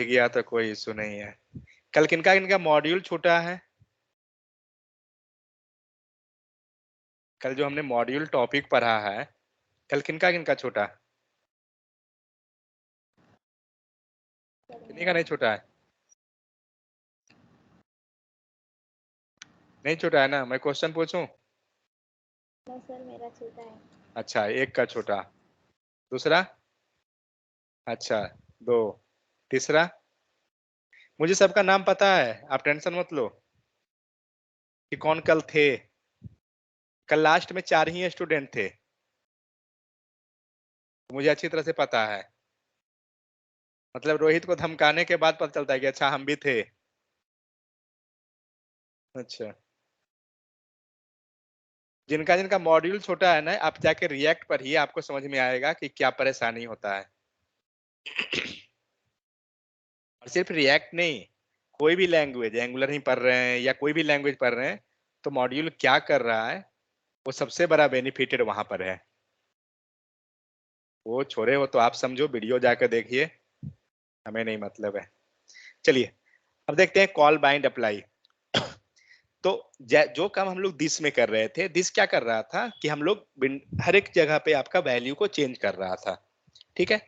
गया तो कोई इशू नहीं है। कल किनका किनका मॉड्यूल छूटा है? कल जो हमने मॉड्यूल टॉपिक पढ़ा है, कल किनका किनका छूटा? किन्हीं का नहीं छूटा है? नहीं छूटा है ना? मैं क्वेश्चन पूछूं? नो सर, मेरा छूटा है। अच्छा, एक का छूटा। दूसरा? अच्छा, दो। तीसरा? मुझे सबका नाम पता है, आप टेंशन मत लो कि कौन कल थे। कल लास्ट में 4 ही स्टूडेंट थे, मुझे अच्छी तरह से पता है। मतलब रोहित को धमकाने के बाद पता चलता है कि अच्छा हम भी थे। अच्छा, जिनका जिनका मॉड्यूल छोटा है ना, आप जाके रिएक्ट पढ़िए, आपको समझ में आएगा कि क्या परेशानी होता है। और सिर्फ रिएक्ट नहीं, कोई भी लैंग्वेज, एंगुलर ही पढ़ रहे हैं या कोई भी लैंग्वेज पढ़ रहे हैं, तो मॉड्यूल क्या कर रहा है वो सबसे बड़ा बेनिफिटेड वहां पर है। वो छोड़े हो तो आप समझो, वीडियो जाकर देखिए, हमें नहीं मतलब है। चलिए अब देखते हैं कॉल बाइंड अप्लाई। तो जो काम हम लोग दिस में कर रहे थे, दिस क्या कर रहा था कि हम लोग हर एक जगह पे आपका वैल्यू को चेंज कर रहा था। ठीक है,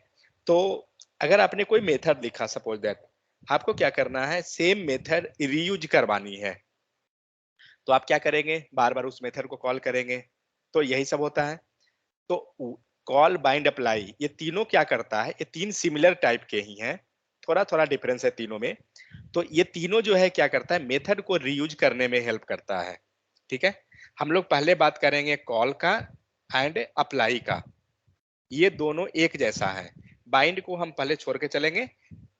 तो अगर आपने कोई मेथड लिखा, सपोज दैट आपको क्या करना है, सेम मेथड रीयूज करवानी है, तो आप क्या करेंगे, बार बार उस मेथड को कॉल करेंगे, तो यही सब होता है। तो कॉल बाइंड अप्लाई ये तीनों क्या करता है, ये तीन सिमिलर टाइप के ही हैं, थोड़ा थोड़ा डिफरेंस है तीनों में। तो ये तीनों जो है क्या करता है, मेथड को रीयूज करने में हेल्प करता है। ठीक है, हम लोग पहले बात करेंगे कॉल का एंड अप्लाई का। ये दोनों एक जैसा है, बाइंड को हम पहले छोड़ के चलेंगे।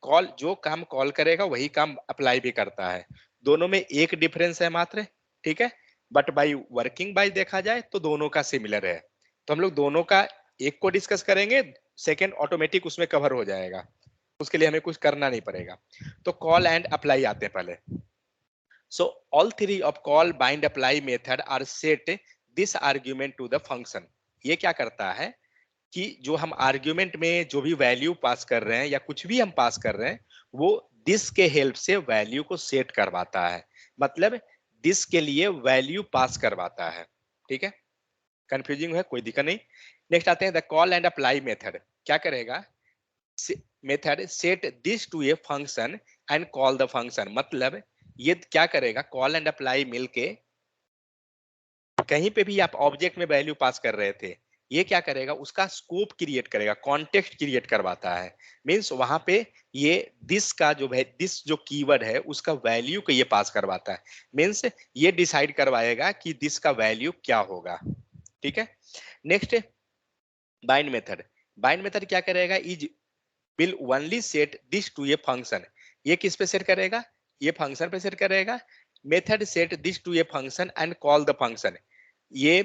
कॉल जो काम कॉल करेगा वही काम अप्लाई भी करता है, दोनों में एक डिफरेंस है मात्र। ठीक है, बट बाई वर्किंग बाई देखा जाए तो दोनों का सिमिलर है। तो हम लोग दोनों का एक को डिस्कस करेंगे, सेकेंड ऑटोमेटिक उसमें कवर हो जाएगा, उसके लिए हमें कुछ करना नहीं पड़ेगा। तो कॉल एंड अप्लाई आते हैं पहले। So all three of call bind apply method are set this argument to the function. ये क्या करता है कि जो हम आर्ग्यूमेंट में जो भी वैल्यू पास कर रहे हैं या कुछ भी हम पास कर रहे हैं, वो दिस के हेल्प से वैल्यू को सेट करवाता है, मतलब दिस के लिए वैल्यू पास करवाता है। ठीक है, कंफ्यूजिंग है, कोई दिक्कत नहीं। नेक्स्ट आते हैं the call and apply method. क्या करेगा, method set this to a function and call the function. मतलब ये क्या करेगा, कॉल एंड अप्लाई मिलके, कहीं पे भी आप ऑब्जेक्ट में वैल्यू पास कर रहे थे, ये क्या करेगा, उसका स्कोप क्रिएट करेगा, कॉन्टेक्स्ट क्रिएट करवाता है। मींस वहां पे ये दिस का जो है, दिस जो कीवर्ड है उसका वैल्यू को ये पास करवाता है। मींस ये डिसाइड करवाएगा कि दिस का वैल्यू क्या होगा। ठीक है, next bind method. Bind method क्या करेगा, is will only set this to a function. ये किस पे सेट करेगा, ये फंक्शन पे सेट करेगा। Method set this to a function and call the function. ये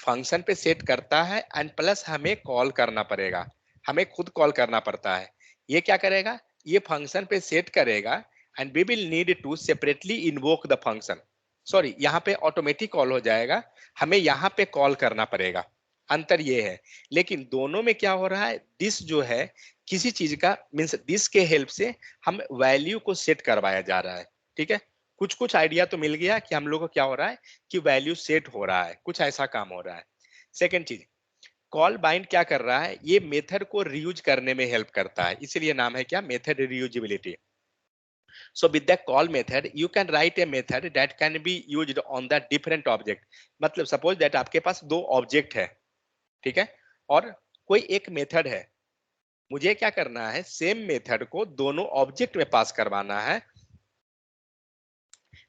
फंक्शन पे सेट करता है एंड प्लस हमें कॉल करना पड़ेगा, हमें खुद कॉल करना पड़ता है। ये क्या करेगा, ये फंक्शन पे सेट करेगा and we will need to separately invoke the function. Sorry, यहाँ पे ऑटोमेटिक कॉल हो जाएगा, हमें यहाँ पे कॉल करना पड़ेगा। अंतर ये है, लेकिन दोनों में क्या हो रहा है, दिस जो है किसी चीज का मीन्स दिस के हेल्प से हम वैल्यू को सेट करवाया जा रहा है। ठीक है, कुछ कुछ आइडिया तो मिल गया कि हम लोग को क्या हो रहा है कि वैल्यू सेट हो रहा है, कुछ ऐसा काम हो रहा है। सेकेंड चीज, कॉल बाइंड क्या कर रहा है, ये मेथड को रीयूज करने में हेल्प करता है, इसीलिए नाम है क्या, method reusability. So with the call method, you can write a method that can be used on the different object. मतलब suppose that आपके पास दो ऑब्जेक्ट है, ठीक है, और कोई एक मेथड है, मुझे क्या करना है, सेम मेथड को दोनों ऑब्जेक्ट में पास करवाना है।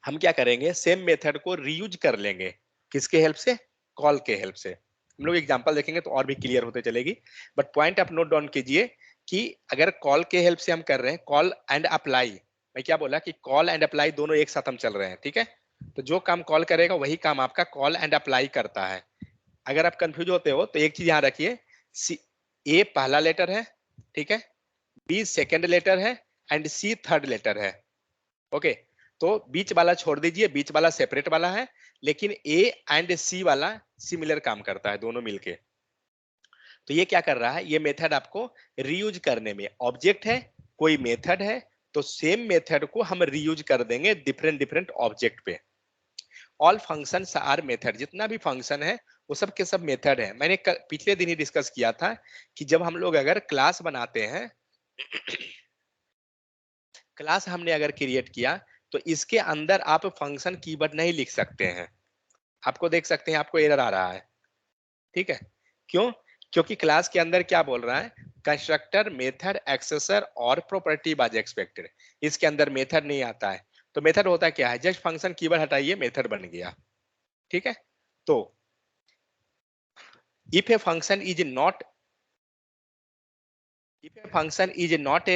हम क्या करेंगे, सेम मेथड को रीयूज कर लेंगे, किसके हेल्प से, कॉल के हेल्प से। हम लोग एग्जांपल देखेंगे तो और भी क्लियर होते चलेगी, बट पॉइंट आप नोट डाउन कीजिए कि अगर कॉल के हेल्प से हम कर रहे हैं, कॉल एंड अप्लाई, मैं क्या बोला कि कॉल एंड अप्लाई दोनों एक साथ हम चल रहे हैं। ठीक है, तो जो काम कॉल करेगा वही काम आपका कॉल एंड अप्लाई करता है। अगर आप कंफ्यूज होते हो तो एक चीज यहाँ रखिए, ए पहला लेटर है, ठीक है, बी सेकेंड लेटर है एंड सी थर्ड लेटर है। ओके, तो बीच वाला छोड़ दीजिए, बीच वाला सेपरेट वाला है, लेकिन ए एंड सी वाला सिमिलर काम करता है दोनों मिलके। तो ये क्या कर रहा है, ये मेथड आपको रीयूज करने में, ऑब्जेक्ट है, कोई मेथड है तो सेम मेथड को हम रीयूज कर देंगे डिफरेंट डिफरेंट ऑब्जेक्ट पे। ऑल फंक्शंस आर मेथड, जितना भी फंक्शन है वो सब के सब मेथड है। मैंने पिछले दिन ही डिस्कस किया था कि जब हम लोग अगर क्लास बनाते हैं क्लास हमने अगर क्रिएट किया तो इसके अंदर आप फंक्शन कीवर्ड नहीं लिख सकते हैं। आपको देख सकते हैं आपको एरर आ रहा है, ठीक है? क्यों? क्योंकि क्लास के अंदर क्या बोल रहा है, कंस्ट्रक्टर मेथड एक्सेसर और प्रॉपर्टी बाज एक्सपेक्टेड। इसके अंदर मेथड नहीं आता है। तो मेथड होता क्या है, जस्ट फंक्शन कीवर्ड हटाइए मेथड बन गया, ठीक है? तो if a function is not if a function is not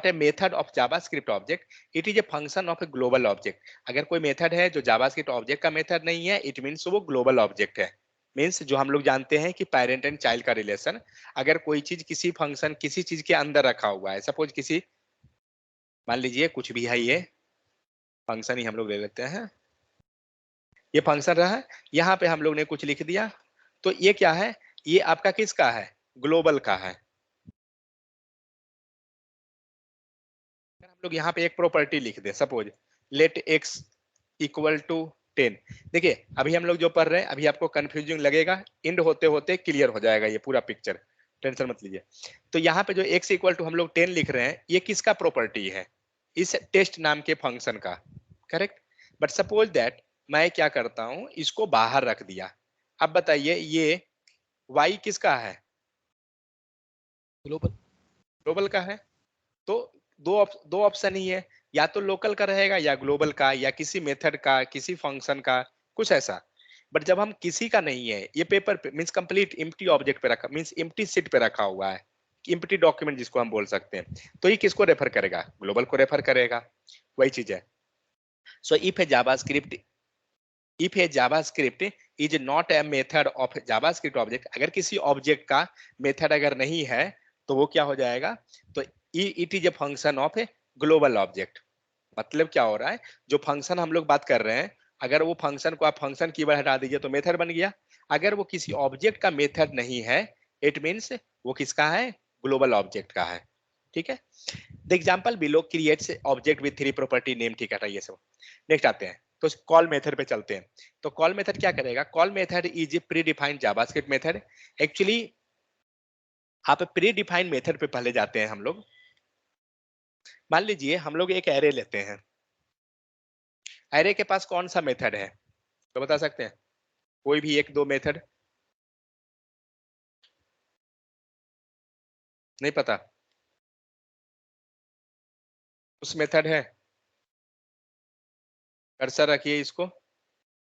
a method of javascript object, it is a function of a global object। अगर कोई मेथड है जो जावास्क्रिप्ट ऑब्जेक्ट का मेथड नहीं है, इट मीन्स वो ग्लोबल ऑब्जेक्ट है। Means जो हम लोग जानते हैं कि पेरेंट एंड चाइल्ड का रिलेशन, अगर कोई चीज किसी फंक्शन किसी चीज के अंदर रखा हुआ है, सपोज किसी, मान लीजिए कुछ भी है, ये फंक्शन ही हम लोग ले लेते हैं, ये फंक्शन रहा है, यहाँ पे हम लोग ने कुछ लिख दिया, तो ये क्या है, ये आपका किसका है, ग्लोबल का है। हम लोग यहाँ पे एक प्रॉपर्टी लिख दे, suppose let X equal to 10। देखिए अभी हम लोग जो पढ़ रहे हैं, अभी आपको कंफ्यूजिंग लगेगा, इंड होते होते क्लियर हो जाएगा ये पूरा पिक्चर, टेंशन मत लीजिए। तो यहाँ पे जो एक्स इक्वल टू हम लोग 10 लिख रहे हैं, ये किसका प्रॉपर्टी है, इस टेस्ट नाम के फंक्शन का, करेक्ट? बट सपोज दैट मैं क्या करता हूं, इसको बाहर रख दिया। अब बताइए ये वाई किसका है, ग्लोबल, ग्लोबल का है। तो दो ऑप्शन ही है, या तो लोकल का रहेगा या ग्लोबल का, या किसी मेथड का, किसी फंक्शन का, कुछ ऐसा। बट जब हम किसी का नहीं है, ये पेपर पे मींस कंप्लीट एम्प्टी ऑब्जेक्ट पे रखा, मींस एम्प्टी सीट पे रखा हुआ है, एम्प्टी डॉक्यूमेंट जिसको हम बोल सकते हैं, तो ये किसको रेफर करेगा, ग्लोबल को रेफर करेगा। वही चीज है। So if A JavaScript is not a method of JavaScript object, अगर किसी ऑब्जेक्ट का मेथड अगर नहीं है तो वो क्या हो जाएगा, तो it is a function of a global object. मतलब क्या हो रहा है, जो फंक्शन हम लोग बात कर रहे हैं, अगर वो फंक्शन को आप फंक्शन कीवर्ड हटा दीजिए तो मेथड बन गया। अगर वो किसी ऑब्जेक्ट का मेथड नहीं है, इट मीन्स वो किसका है, ग्लोबल ऑब्जेक्ट का है, ठीक है? The example below creates object with three property name, ठीक है, ये सब। नेक्स्ट आते हैं, तो कॉल मेथड पे चलते हैं। तो कॉल मेथड क्या करेगा, call method is a pre defined JavaScript method. Actually आप प्री डिफाइंड मेथड पे पहले जाते हैं हम लोग। मान लीजिए हम लोग एक एरे लेते हैं, एरे के पास कौन सा मेथड है, तो बता सकते हैं, कोई भी एक दो मेथड, नहीं पता, उस मेथड है, कर्सर रखिए इसको,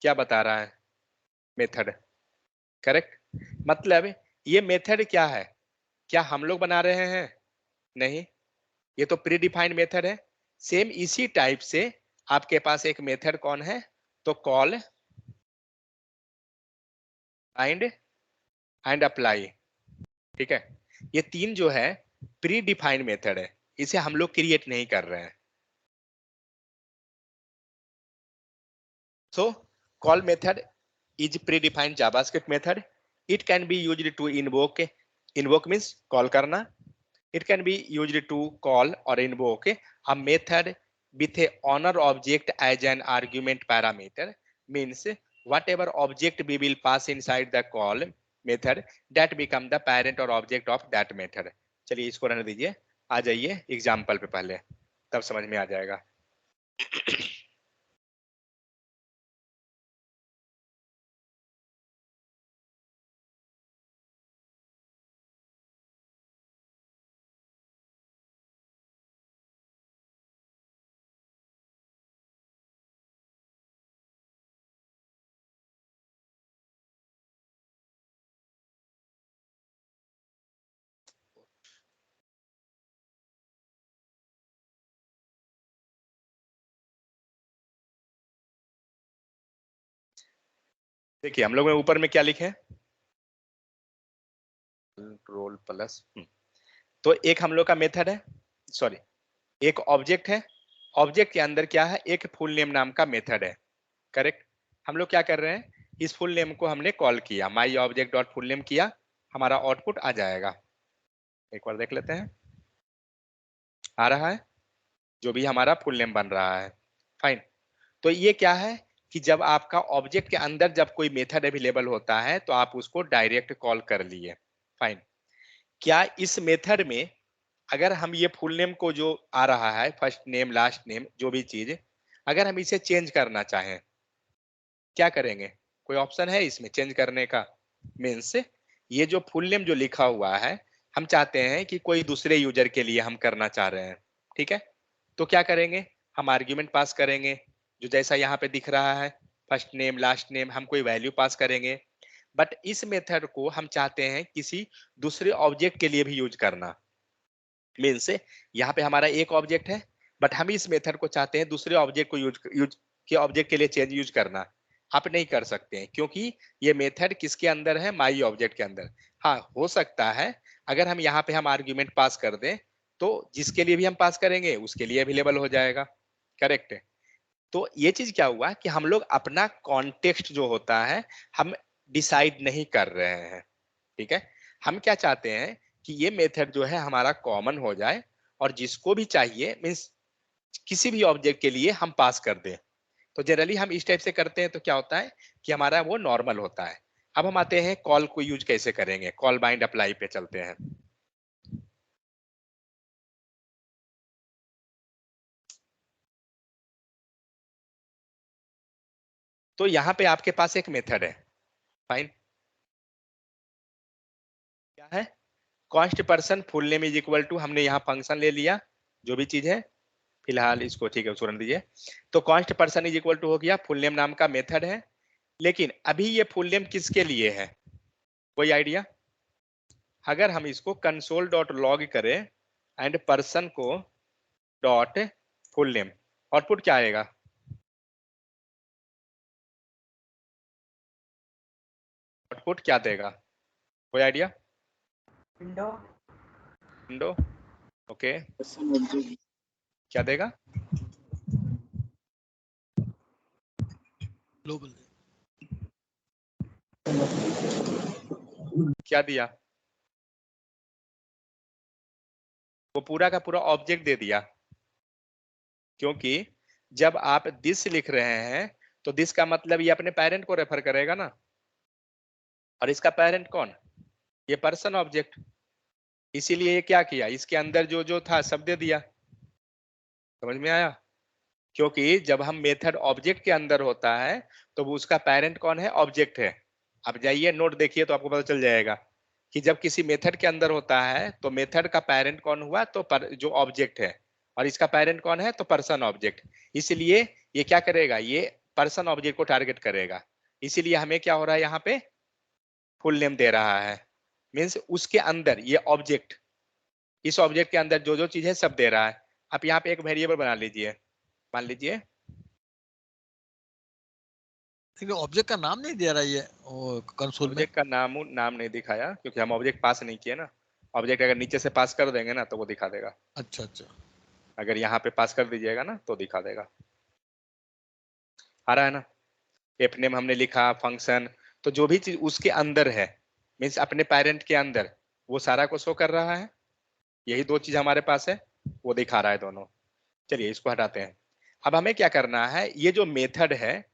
क्या बता रहा है, मेथड, करेक्ट? मतलब ये मेथड क्या है, क्या हम लोग बना रहे हैं, नहीं, ये तो प्री डिफाइंड मेथड है। सेम इसी टाइप से आपके पास एक मेथड कौन है, तो कॉल बाइंड एंड अप्लाई, ठीक है? ये तीन जो है प्री डिफाइंड मेथड है, इसे हम लोग क्रिएट नहीं कर रहे हैं। So call method is predefined JavaScript method. It can be used to invoke means call करना. It can be used to call or invoke a method with a honor object as an argument parameter. Means whatever object we will pass inside the call method, that become the parent or object of that method. चलिए इसको रहने दीजिए, आ जाइए example पे पहले, तब समझ में आ जाएगा। देखिए हम लोग ऊपर में क्या लिखे, रोल प्लस, तो एक हम लोग का मेथड है, सॉरी एक ऑब्जेक्ट है, ऑब्जेक्ट के अंदर क्या है, एक फुल नेम नाम का मेथड है, करेक्ट? हम लोग क्या कर रहे हैं, इस फुल नेम को हमने कॉल किया, माई ऑब्जेक्ट डॉट फुल नेम किया, हमारा आउटपुट आ जाएगा। एक बार देख लेते हैं, आ रहा है, जो भी हमारा फुल नेम बन रहा है। फाइन। तो ये क्या है कि जब आपका ऑब्जेक्ट के अंदर जब कोई मेथड अवेलेबल होता है तो आप उसको डायरेक्ट कॉल कर लिए। फाइन। क्या इस मेथड में अगर हम ये फुल नेम को जो आ रहा है, फर्स्ट नेम लास्ट नेम जो भी चीज, अगर हम इसे चेंज करना चाहें, क्या करेंगे? कोई ऑप्शन है इसमें चेंज करने का? मीन्स ये जो फुल नेम जो लिखा हुआ है, हम चाहते हैं कि कोई दूसरे यूजर के लिए हम करना चाह रहे हैं, ठीक है? तो क्या करेंगे? हम आर्ग्यूमेंट पास करेंगे, जो जैसा यहाँ पे दिख रहा है, फर्स्ट नेम लास्ट नेम, हम कोई वैल्यू पास करेंगे। बट इस मेथड को हम चाहते हैं किसी दूसरे ऑब्जेक्ट के लिए भी यूज करना। मीन्स यहाँ पे हमारा एक ऑब्जेक्ट है, बट हम इस मेथड को चाहते हैं दूसरे ऑब्जेक्ट को यूज यूज के ऑब्जेक्ट के लिए चेंज यूज करना। आप नहीं कर सकते हैं क्योंकि ये मेथड किसके अंदर है? माई ऑब्जेक्ट के अंदर। हाँ, हो सकता है अगर हम यहाँ पे हम आर्ग्यूमेंट पास कर दें तो जिसके लिए भी हम पास करेंगे उसके लिए अवेलेबल हो जाएगा। करेक्ट है। तो ये चीज क्या हुआ कि हम लोग अपना कॉन्टेक्स्ट जो होता है हम डिसाइड नहीं कर रहे हैं, ठीक है? हम क्या चाहते हैं कि ये मेथड जो है हमारा कॉमन हो जाए और जिसको भी चाहिए मीन्स किसी भी ऑब्जेक्ट के लिए हम पास कर दें। तो जनरली हम इस टाइप से करते हैं तो क्या होता है कि हमारा वो नॉर्मल होता है। अब हम आते हैं कॉल को यूज कैसे करेंगे, कॉल बाइंड अप्लाई पे चलते हैं। तो यहाँ पे आपके पास एक मेथड है। फाइन। क्या है? Const person full name is equal to, हमने यहाँ फंक्शन ले लिया, जो भी चीज है फिलहाल इसको ठीक है छोड़ दीजिए। तो const person is equal to हो गया, फुल नेम नाम का मेथड है। लेकिन अभी ये फुल नेम किसके लिए है? कोई आइडिया? अगर हम इसको कंसोल डॉट लॉग करें and person co dot full name, output क्या आएगा? आउटपुट क्या देगा? कोई आइडिया? Window window. ओके, क्या देगा? ग्लोबल। क्या दिया? वो पूरा का पूरा ऑब्जेक्ट दे दिया, क्योंकि जब आप दिस लिख रहे हैं तो दिस का मतलब ये अपने पेरेंट को रेफर करेगा ना, और इसका पेरेंट कौन? ये पर्सन ऑब्जेक्ट। इसीलिए ये क्या किया, इसके अंदर जो जो था सब दे दिया। समझ में आया? क्योंकि जब हम मेथड ऑब्जेक्ट के अंदर होता है तो वो उसका पेरेंट कौन है? ऑब्जेक्ट है। अब जाइए नोट देखिए तो आपको पता चल जाएगा कि जब किसी मेथड के अंदर होता है तो मेथड का पेरेंट कौन हुआ? तो जो ऑब्जेक्ट है, और इसका पेरेंट कौन है? तो पर्सन ऑब्जेक्ट। इसलिए ये क्या करेगा? ये पर्सन ऑब्जेक्ट को टारगेट करेगा। इसीलिए हमें क्या हो रहा है यहाँ पे? फुल नेम दे रहा है। मीन्स उसके अंदर ये ऑब्जेक्ट, इस ऑब्जेक्ट के अंदर जो जो चीज है सब दे रहा है। आप यहाँ पे एक वेरिएबल बना लीजिए, मान लीजिए ऑब्जेक्ट का नाम नहीं दे रहा है ये कंसोल में। ऑब्जेक्ट का नाम नाम नहीं दिखाया क्योंकि हम ऑब्जेक्ट पास नहीं किए ना। ऑब्जेक्ट अगर नीचे से पास कर देंगे ना तो वो दिखा देगा। अच्छा अच्छा। अगर यहाँ पे पास कर दीजिएगा ना तो दिखा देगा। आ रहा है ना? एफ नेम हमने लिखा, फंक्शन, तो जो भी चीज उसके अंदर है मीन्स अपने पेरेंट के अंदर, वो सारा को शो कर रहा है। यही दो चीज हमारे पास है, वो दिखा रहा है दोनों। चलिए इसको हटाते हैं। अब हमें क्या करना है, ये जो मेथड है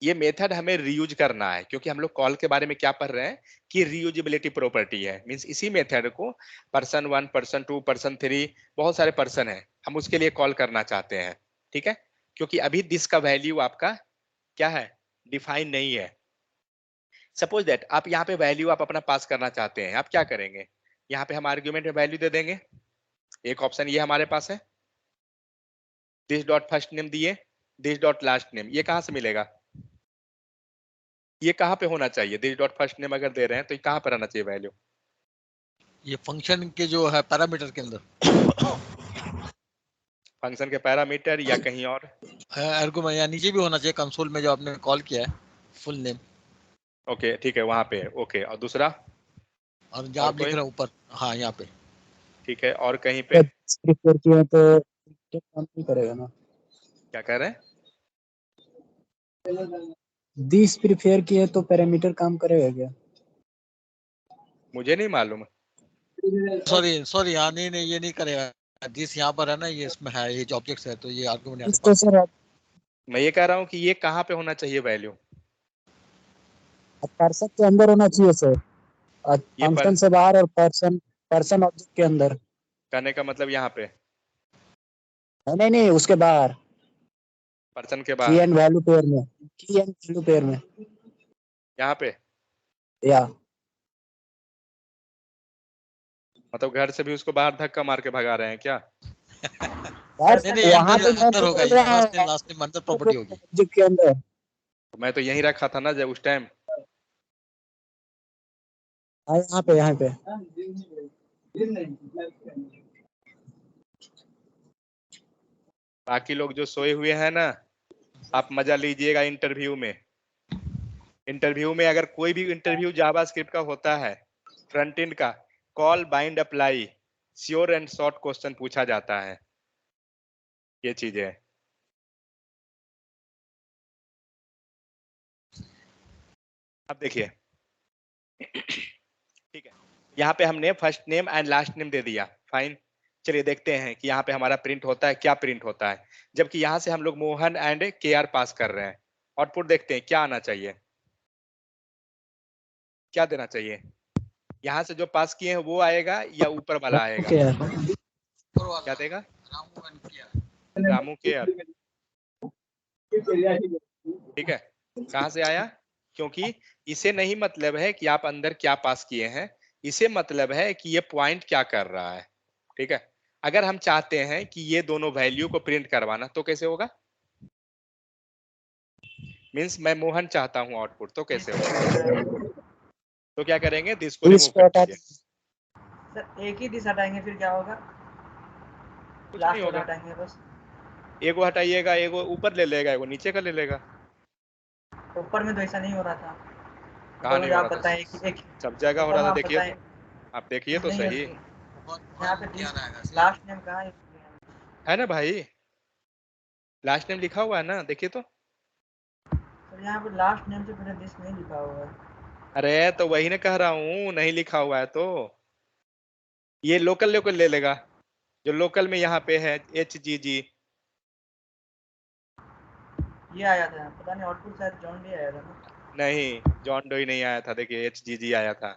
ये मेथड हमें रीयूज करना है, क्योंकि हम लोग कॉल के बारे में क्या पढ़ रहे हैं कि रीयूजेबिलिटी प्रॉपर्टी है। मींस इसी मेथड को पर्सन 1, पर्सन 2, पर्सन 3, बहुत सारे पर्सन है, हम उसके लिए कॉल करना चाहते हैं। ठीक है? क्योंकि अभी दिस का वैल्यू आपका क्या है? डिफाइन नहीं है। सपोज दैट आप यहाँ पे वैल्यू आप अपना पास करना चाहते हैं, आप क्या करेंगे? यहाँ पे हम आर्ग्यूमेंट में वैल्यू दे देंगे। एक ऑप्शन ये हमारे पास है, दिस डॉट फर्स्ट नेम दिए, दिस डॉट लास्ट नेम, ये कहाँ से मिलेगा? ये कहाँ पे होना चाहिए? दिस डॉट फर्स्ट नेम अगर दे रहे हैं तो ये कहाँ पर आना चाहिए वैल्यू? ये फंक्शन के जो है पैरामीटर के अंदर, फंक्शन के पैरामीटर या कहीं और? आर्गुमेंट या नीचे भी होना चाहिए कंसोल में जो आपने कॉल किया है, फुल नेम। ओके ठीक है, वहां पे ओके। और दूसरा? और जहाँ और आप लिख कोई? रहे हैं ऊपर, हाँ यहाँ पे। ठीक है, और कहीं पे? प्रिफर किया तो काम नहीं करेगा ना। क्या कह रहे हैं? दिस प्रिफेयर किए तो पैरामीटर काम करेगा क्या? मुझे नहीं मालूम। सॉरी सॉरी, हाँ नहीं नहीं ये नहीं करेगा, दिस यहाँ पर है ना, ये इसमें है, ये जो ऑब्जेक्ट्स है, तो ये आर्गुमेंट यहाँ से तो पास सर मैं ये कह रहा हूँ कि ये कहाँ पे होना चाहिए वैल्यू? पर्सन के अंदर होना चाहिए सर, ये फंक्शन से बाहर और पर्सन पर्सन ऑब्जेक्ट के अंदर। कहने का मतलब यहाँ पे नहीं नहीं, उसके बाहर, पर्सन के की बाहर, एंड वैल्यू पेयर में, की एंड वैल्यू पेयर में, यहाँ पे या मतलब घर से भी उसको बाहर धक्का मार के भगा रहे हैं क्या? यार नहीं नहीं, वहां पे अंदर मैं अंदर तो होगा, बोल ये रहा फर्स्ट नेम हूँ लास्ट नेम अंदर प्रॉपर्टी होगी। ऑब्जेक्ट के अंदर। तो मैं तो यहीं रखा था ना जब उस टाइम। हाँ यहाँ पे, यहाँ पे। बाकी लोग जो सोए हुए हैं ना, आप मजा लीजिएगा इंटरव्यू में। इंटरव्यू में अगर कोई भी इंटरव्यू जावास्क्रिप्ट का होता है, फ्रंट एंड का, call bind apply, sure and short question पूछा जाता है। ये चीजें हैं। अब देखिए, ठीक है, यहाँ पे हमने first name and last name दे दिया, फाइन। चलिए देखते हैं कि यहाँ पे हमारा प्रिंट होता है, क्या प्रिंट होता है। जबकि यहाँ से हम लोग मोहन एंड के आर पास कर रहे हैं। आउटपुट देखते हैं क्या आना चाहिए, क्या देना चाहिए। यहाँ से जो पास किए हैं वो आएगा या ऊपर वाला आएगा? ओके क्या देगा? रामू एंड किया। रामू के आर, ठीक है। कहाँ से आया? क्योंकि इसे नहीं मतलब है कि आप अंदर क्या पास किए हैं, इसे मतलब है कि ये पॉइंट क्या कर रहा है, ठीक है। अगर हम चाहते हैं कि ये दोनों वैल्यू को प्रिंट करवाना तो कैसे होगा? मींस मैं मोहन चाहता हूं आउटपुट, तो कैसे होगा? तो क्या करेंगे, दिस को रिमूव कर दीजिए। सर एक ही दिस हटाएंगे फिर क्या होगा? कुछ नहीं लास्ट वाला होगा, हटाएंगे बस। एगो हटाइएगा, एगो ऊपर ले लेगा, एगो नीचे का ले लेगा। ऊपर में तो ऐसा नहीं हो रहा था। कहाँ ऊपर में नहीं हो आप रहा था? बताएं कि एक सब जगह हो ऊपर रहा में था, आप देखिए बताएं तो, आप देखिए तो नहीं सही। यहाँ पे दिस लास्ट नेम कहाँ है? है ना भाई, लास्ट नेम लिखा हुआ है ना, देखिए तो। सर यहाँ पे लास्ट नेम से पहले दिस नहीं लिखा हुआ है। अरे तो वही ना कह रहा हूँ, नहीं लिखा हुआ है तो ये लोकल लोकल ले लेगा, जो लोकल में यहाँ पे है HGG। ये आया था, पता नहीं आउटपुट शायद जॉन डी आया था ना। नहीं, जॉन डोई नहीं आया था, देखिए HGG आया था।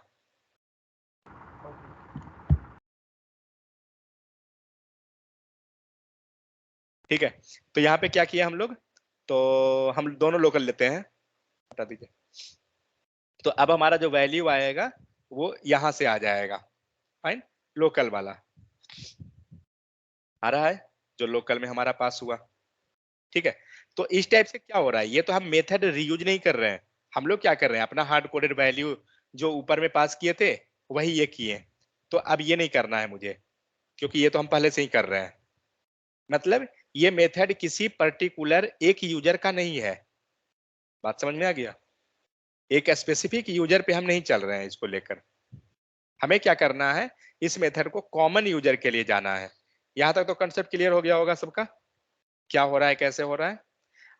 ठीक है, तो यहाँ पे क्या किया हम लोग, तो हम दोनों लोकल लेते हैं, हटा दीजिए। तो अब हमारा जो वैल्यू आएगा वो यहाँ से आ जाएगा, फाइन, लोकल वाला आ रहा है जो लोकल में हमारा पास हुआ। ठीक है, तो इस टाइप से क्या हो रहा है, ये तो हम मेथड रीयूज नहीं कर रहे हैं, हम लोग क्या कर रहे हैं, अपना हार्ड कोडेड वैल्यू जो ऊपर में पास किए थे वही ये किए। तो अब ये नहीं करना है मुझे, क्योंकि ये तो हम पहले से ही कर रहे हैं। मतलब ये मेथड किसी पर्टिकुलर एक यूजर का नहीं है, बात समझ में आ गया। एक स्पेसिफिक यूजर पे हम नहीं चल रहे हैं इसको लेकर, हमें क्या करना है, इस मेथड को कॉमन यूजर के लिए जाना है। यहां तक तो कंसेप्ट क्लियर हो गया होगा सबका, क्या हो रहा है कैसे हो रहा है।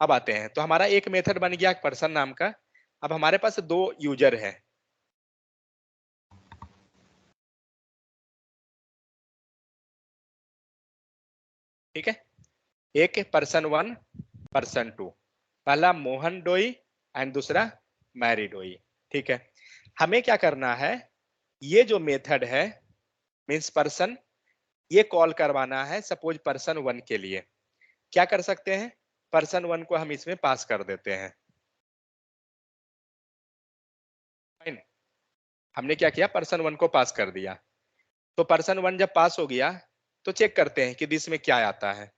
अब आते हैं, तो हमारा एक मेथड बन गया पर्सन नाम का। अब हमारे पास दो यूजर है, ठीक है, एक पर्सन 1 पर्सन 2, पहला मोहन डोई एंड दूसरा मैरी डोई। ठीक है, हमें क्या करना है, ये जो मेथड है मीन्स पर्सन, ये कॉल करवाना है सपोज पर्सन 1 के लिए। क्या कर सकते हैं, पर्सन 1 को हम इसमें पास कर देते हैं, फाइन। हमने क्या किया, पर्सन 1 को पास कर दिया। तो पर्सन 1 जब पास हो गया तो चेक करते हैं कि दिस में क्या आता है,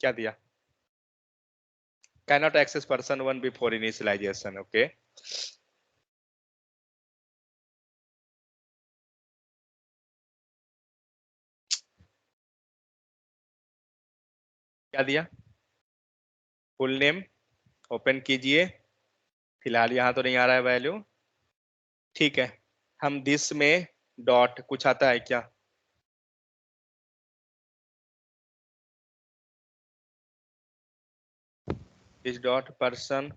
क्या दिया, cannot access person 1 before initialization, okay. क्या दिया, फुल नेम ओपन कीजिए, फिलहाल यहां तो नहीं आ रहा है वैल्यू, ठीक है। हम दिस में डॉट कुछ आता है क्या, this dot person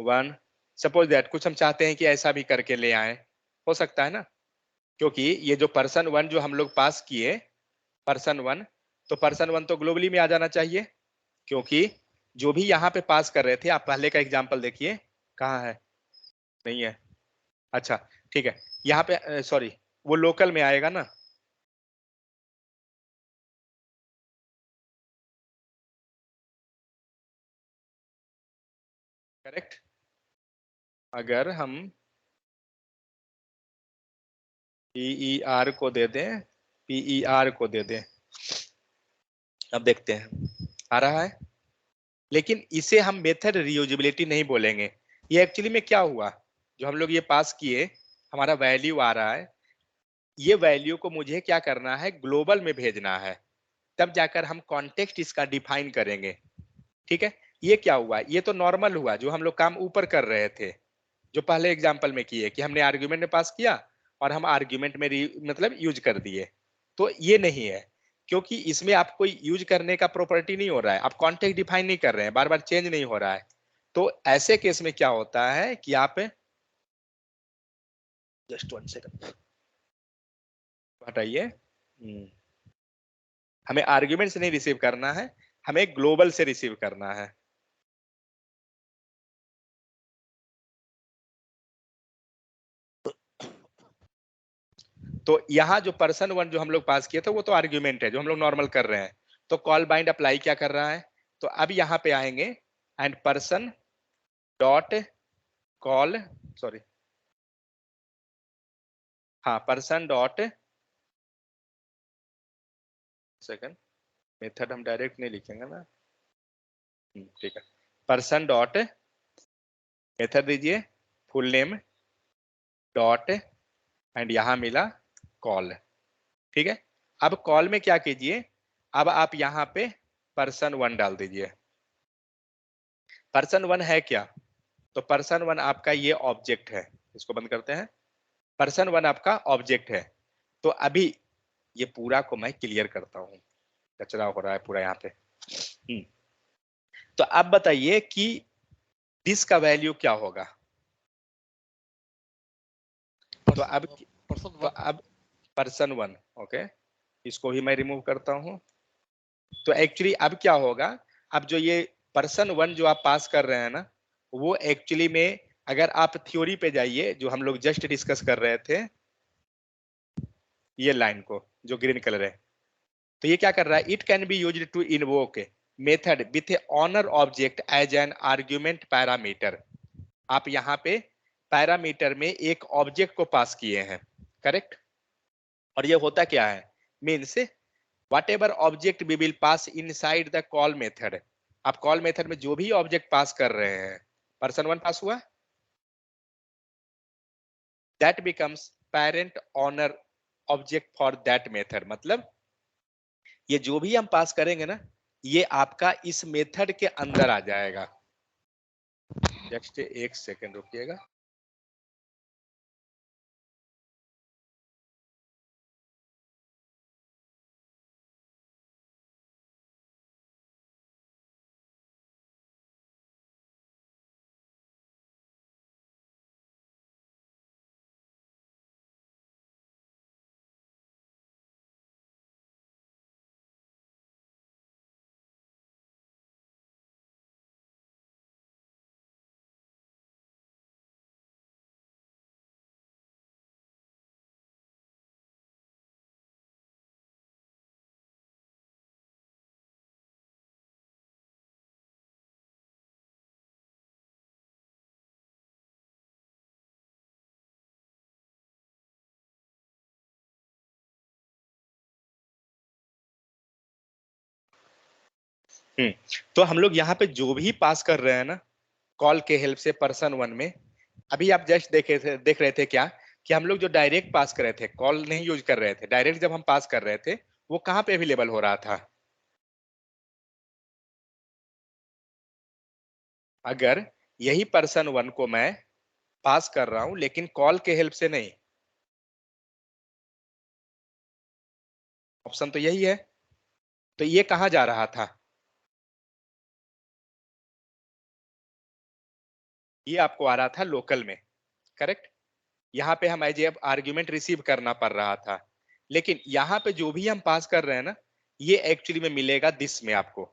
1, suppose that कुछ हम चाहते हैं कि ऐसा भी करके ले आए, हो सकता है ना, क्योंकि ये जो पर्सन 1 जो हम लोग पास किए, पर्सन 1, तो पर्सन 1 तो ग्लोबली में आ जाना चाहिए, क्योंकि जो भी यहाँ पे पास कर रहे थे, आप पहले का एग्जाम्पल देखिए, कहाँ है, नहीं है, अच्छा ठीक है, यहाँ पे सॉरी वो लोकल में आएगा ना, करेक्ट। अगर हम PER को दे दें, PER को दे दें, अब देखते हैं आ रहा है, लेकिन इसे हम मेथड रियूजेबिलिटी नहीं बोलेंगे। ये एक्चुअली में क्या हुआ, जो हम लोग ये पास किए, हमारा वैल्यू आ रहा है, ये वैल्यू को मुझे क्या करना है, ग्लोबल में भेजना है, तब जाकर हम कॉन्टेक्स्ट इसका डिफाइन करेंगे, ठीक है। ये क्या हुआ, ये तो नॉर्मल हुआ, जो हम लोग काम ऊपर कर रहे थे, जो पहले एग्जाम्पल में किए कि हमने आर्ग्यूमेंट में पास किया और हम आर्ग्यूमेंट में मतलब यूज कर दिए, तो ये नहीं है, क्योंकि इसमें आप कोई यूज करने का प्रॉपर्टी नहीं हो रहा है, आप कॉन्टेक्स्ट डिफाइन नहीं कर रहे हैं, बार बार चेंज नहीं हो रहा है। तो ऐसे केस में क्या होता है कि आप, जस्ट 1 सेकंड हटाइए, हमें आर्ग्यूमेंट से नहीं रिसीव करना है, हमें ग्लोबल से रिसीव करना है। तो यहाँ जो पर्सन 1 जो हम लोग पास किए थे, वो तो आर्ग्यूमेंट है जो हम लोग नॉर्मल कर रहे हैं, तो कॉल बाइंड अप्लाई क्या कर रहा है, तो अब यहाँ पे आएंगे and person dot call, sorry हाँ, पर्सन डॉट, सेकंड, मेथड हम डायरेक्ट नहीं लिखेंगे ना, ठीक है, पर्सन डॉट मेथड दीजिए, फुल नेम डॉट एंड यहां मिला कॉल, ठीक है। अब कॉल में क्या कीजिए, अब आप यहाँ पे पर्सन 1 डाल दीजिए। पर्सन 1 है क्या, तो पर्सन 1 आपका ये ऑब्जेक्ट है, इसको बंद करते हैं, पर्सन 1 आपका ऑब्जेक्ट है। तो अभी ये पूरा को मैं क्लियर करता हूं, कचरा हो रहा है पूरा यहाँ पे। तो अब बताइए कि दिस का वैल्यू क्या होगा, तो अब पर्सन 1, ओके, इसको भी मैं रिमूव करता हूं। तो एक्चुअली अब क्या होगा, अब जो ये पर्सन 1 जो आप पास कर रहे हैं ना, वो एक्चुअली में अगर आप थ्योरी पे जाइए, जो हम लोग जस्ट डिस्कस कर रहे थे, ये लाइन को जो ग्रीन कलर है, तो ये क्या कर रहा है, it can be used to invoke method with a owner object as an argument parameter. आप यहाँ पे पैरामीटर में एक ऑब्जेक्ट को पास किए हैं, करेक्ट, और ये होता क्या है, means whatever object we will pass inside the call method, आप कॉल मेथड में जो भी ऑब्जेक्ट पास कर रहे हैं, पर्सन 1 पास हुआ, that becomes parent owner object for that method, मतलब ये जो भी हम पास करेंगे ना, ये आपका इस मेथड के अंदर आ जाएगा। जस्ट 1 सेकंड रुकिएगा, तो हम लोग यहाँ पे जो भी पास कर रहे हैं ना, कॉल के हेल्प से पर्सन 1 में, अभी आप जस्ट देख रहे थे क्या, कि हम लोग जो डायरेक्ट पास कर रहे थे, कॉल नहीं यूज कर रहे थे, डायरेक्ट जब हम पास कर रहे थे, वो कहाँ पे अवेलेबल हो रहा था, अगर यही पर्सन 1 को मैं पास कर रहा हूं लेकिन कॉल के हेल्प से नहीं, ऑप्शन तो यही है, तो ये कहाँ जा रहा था, ये आपको आ रहा था लोकल में, करेक्ट। यहाँ पे हम एज ए आर्ग्यूमेंट रिसीव करना पड़ रहा था, लेकिन यहाँ पे जो भी हम पास कर रहे हैं ना, ये एक्चुअली में मिलेगा दिस में आपको।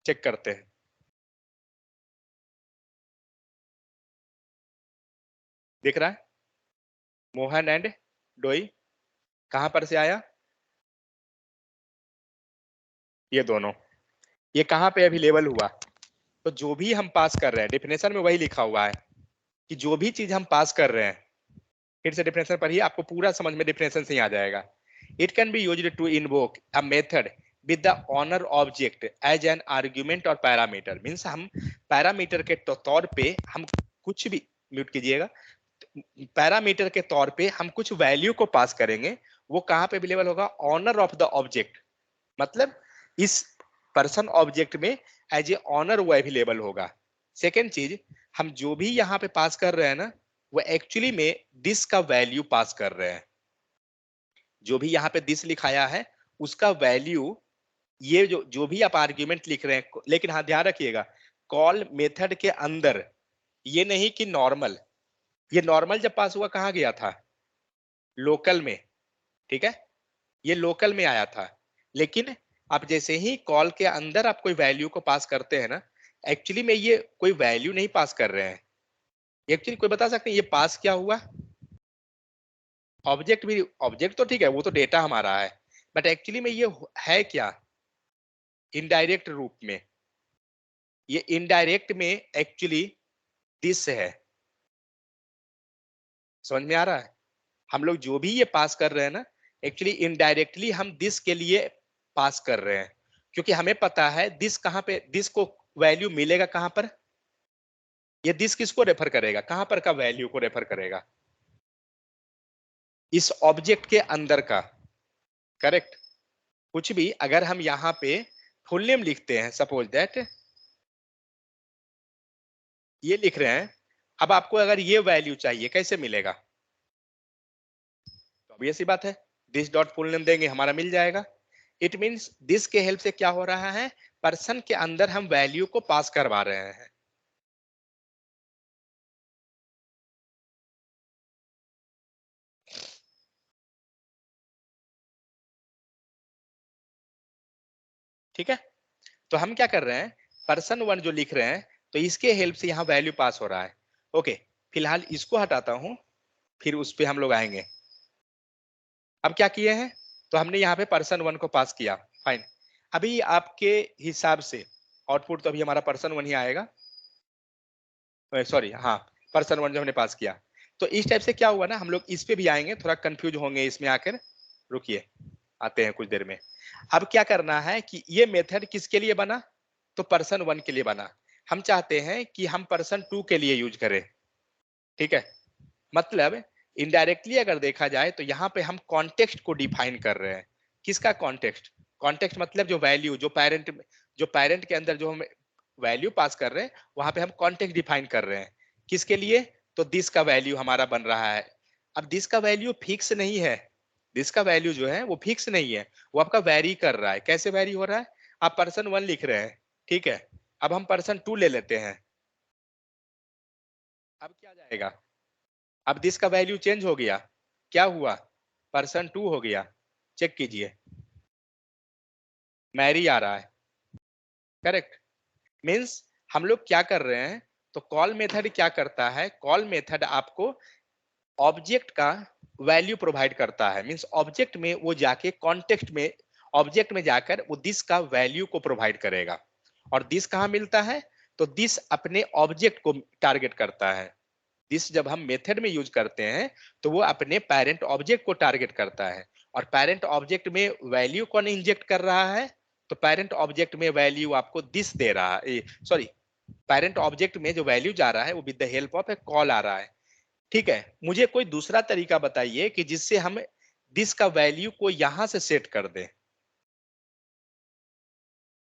चेक करते हैं। दिख रहा है? मोहन एंड डोई कहां पर से आया? ये दोनों, ये कहां पे अवेलेबल हुआ? तो जो भी हम पास कर रहे हैं, डेफिनेशन में वही लिखा हुआ है कि जो भी चीज हम पास कर रहे हैं, फिर से डेफिनेशन पढ़िए, आपको पूरा समझ में डेफिनेशन से ही आ जाएगा। It can be used to invoke a method with the owner object as an argument और पैरामीटर। मीन्स हम पैरामीटर के तौर पे हम कुछ भी, म्यूट कीजिएगा, पैरामीटर के तौर पे हम कुछ वैल्यू को पास करेंगे। वो कहां पे अवेलेबल होगा? ऑनर ऑफ द ऑब्जेक्ट, मतलब इस पर्सन ऑब्जेक्ट में एज ए ऑनर वो अवेलेबल होगा। सेकेंड चीज, हम जो भी यहाँ पे पास कर रहे हैं ना, वो एक्चुअली में दिस का वैल्यू पास कर रहे हैं। जो भी यहाँ पे दिस लिखाया है उसका वैल्यू, ये जो जो भी आप आर्ग्यूमेंट लिख रहे हैं, लेकिन हाँ ध्यान रखिएगा, कॉल मेथड के अंदर, ये नहीं कि नॉर्मल। ये नॉर्मल जब पास हुआ कहाँ गया था? लोकल में, ठीक है, ये लोकल में आया था। लेकिन आप जैसे ही कॉल के अंदर आप कोई वैल्यू को पास करते हैं ना, एक्चुअली में ये कोई वैल्यू नहीं पास कर रहे हैं। एक्चुअली कोई बता सकते हैं ये पास क्या हुआ? ऑब्जेक्ट भी, ऑब्जेक्ट तो ठीक है, वो तो डेटा हमारा है, बट एक्चुअली में ये है क्या? इनडायरेक्ट रूप में, ये इनडायरेक्ट में एक्चुअली दिस है। समझ में आ रहा है? हम लोग जो भी ये पास कर रहे हैं ना, एक्चुअली इनडायरेक्टली हम दिस के लिए पास कर रहे हैं, क्योंकि हमें पता है दिस कहां पे, दिस को वैल्यू मिलेगा कहां पर? ये दिस किसको रेफर करेगा? कहां पर का वैल्यू को रेफर करेगा? इस ऑब्जेक्ट के अंदर का। करेक्ट? कुछ भी अगर हम यहाँ पे फुल नेम लिखते हैं, सपोज दैट ये लिख रहे हैं, अब आपको अगर ये वैल्यू चाहिए, कैसे मिलेगा? तो अब ये सी बात है, दिस डॉट फुल नेम देंगे, हमारा मिल जाएगा। इट मींस दिस के हेल्प से क्या हो रहा है? पर्सन के अंदर हम वैल्यू को पास करवा रहे हैं। ठीक है, तो हम क्या कर रहे हैं, पर्सन वन जो लिख रहे हैं, तो इसके हेल्प से यहाँ वैल्यू पास हो रहा है। ओके, फिलहाल इसको हटाता हूं, फिर उस पर हम लोग आएंगे। अब क्या किए हैं, तो हमने यहाँ पे पर्सन वन को पास किया, फाइन। अभी आपके हिसाब से आउटपुट तो अभी हमारा पर्सन वन ही आएगा, सॉरी हाँ, पर्सन वन जो हमने पास किया। तो इस टाइप से क्या हुआ ना, हम लोग इस पे भी आएंगे, थोड़ा कंफ्यूज होंगे इसमें आकर, रुकिए आते हैं कुछ देर में। अब क्या करना है कि ये मेथड किसके लिए बना? तो पर्सन वन के लिए बना। हम चाहते हैं कि हम पर्सन टू के लिए यूज करें, ठीक है। मतलब इनडायरेक्टली अगर देखा जाए तो यहाँ पे हम कॉन्टेक्स्ट को डिफाइन कर रहे हैं। किसका कॉन्टेक्स्ट? कॉन्टेक्स्ट मतलब जो वैल्यू, जो पैरेंट के अंदर जो हम वैल्यू पास कर रहे हैं, वहां पे हम कॉन्टेक्स्ट डिफाइन कर रहे हैं। किसके लिए? तो दिस का वैल्यू हमारा बन रहा है। अब दिस का वैल्यू फिक्स नहीं है, दिस का वैल्यू जो है वो फिक्स नहीं है, वो आपका वैरी कर रहा है। कैसे वैरी हो रहा है? आप पर्सन वन लिख रहे हैं, ठीक है, अब हम पर्सन टू ले लेते हैं, अब क्या जाएगा? अब दिस का वैल्यू चेंज हो गया, क्या हुआ? पर्सन टू हो गया। चेक कीजिए, मैरी आ रहा है। करेक्ट? मींस हम लोग क्या कर रहे हैं, तो कॉल मेथड क्या करता है, कॉल मेथड आपको ऑब्जेक्ट का वैल्यू प्रोवाइड करता है। मींस ऑब्जेक्ट में वो जाके कॉन्टेक्स्ट में, ऑब्जेक्ट में जाकर वो दिस का वैल्यू को प्रोवाइड करेगा। और दिस कहाँ मिलता है? तो दिस अपने ऑब्जेक्ट को टारगेट करता है। दिस जब हम मेथड में यूज करते हैं तो वो अपने पेरेंट ऑब्जेक्ट को टारगेट करता है। और पेरेंट ऑब्जेक्ट में वैल्यू कौन इंजेक्ट कर रहा है? तो पेरेंट ऑब्जेक्ट में वैल्यू आपको दिस दे रहा है, सॉरी, पेरेंट ऑब्जेक्ट में जो वैल्यू जा रहा है वो with the help of a call आ रहा है। ठीक है, मुझे कोई दूसरा तरीका बताइए कि जिससे हम दिस का वैल्यू को यहां से सेट कर दें।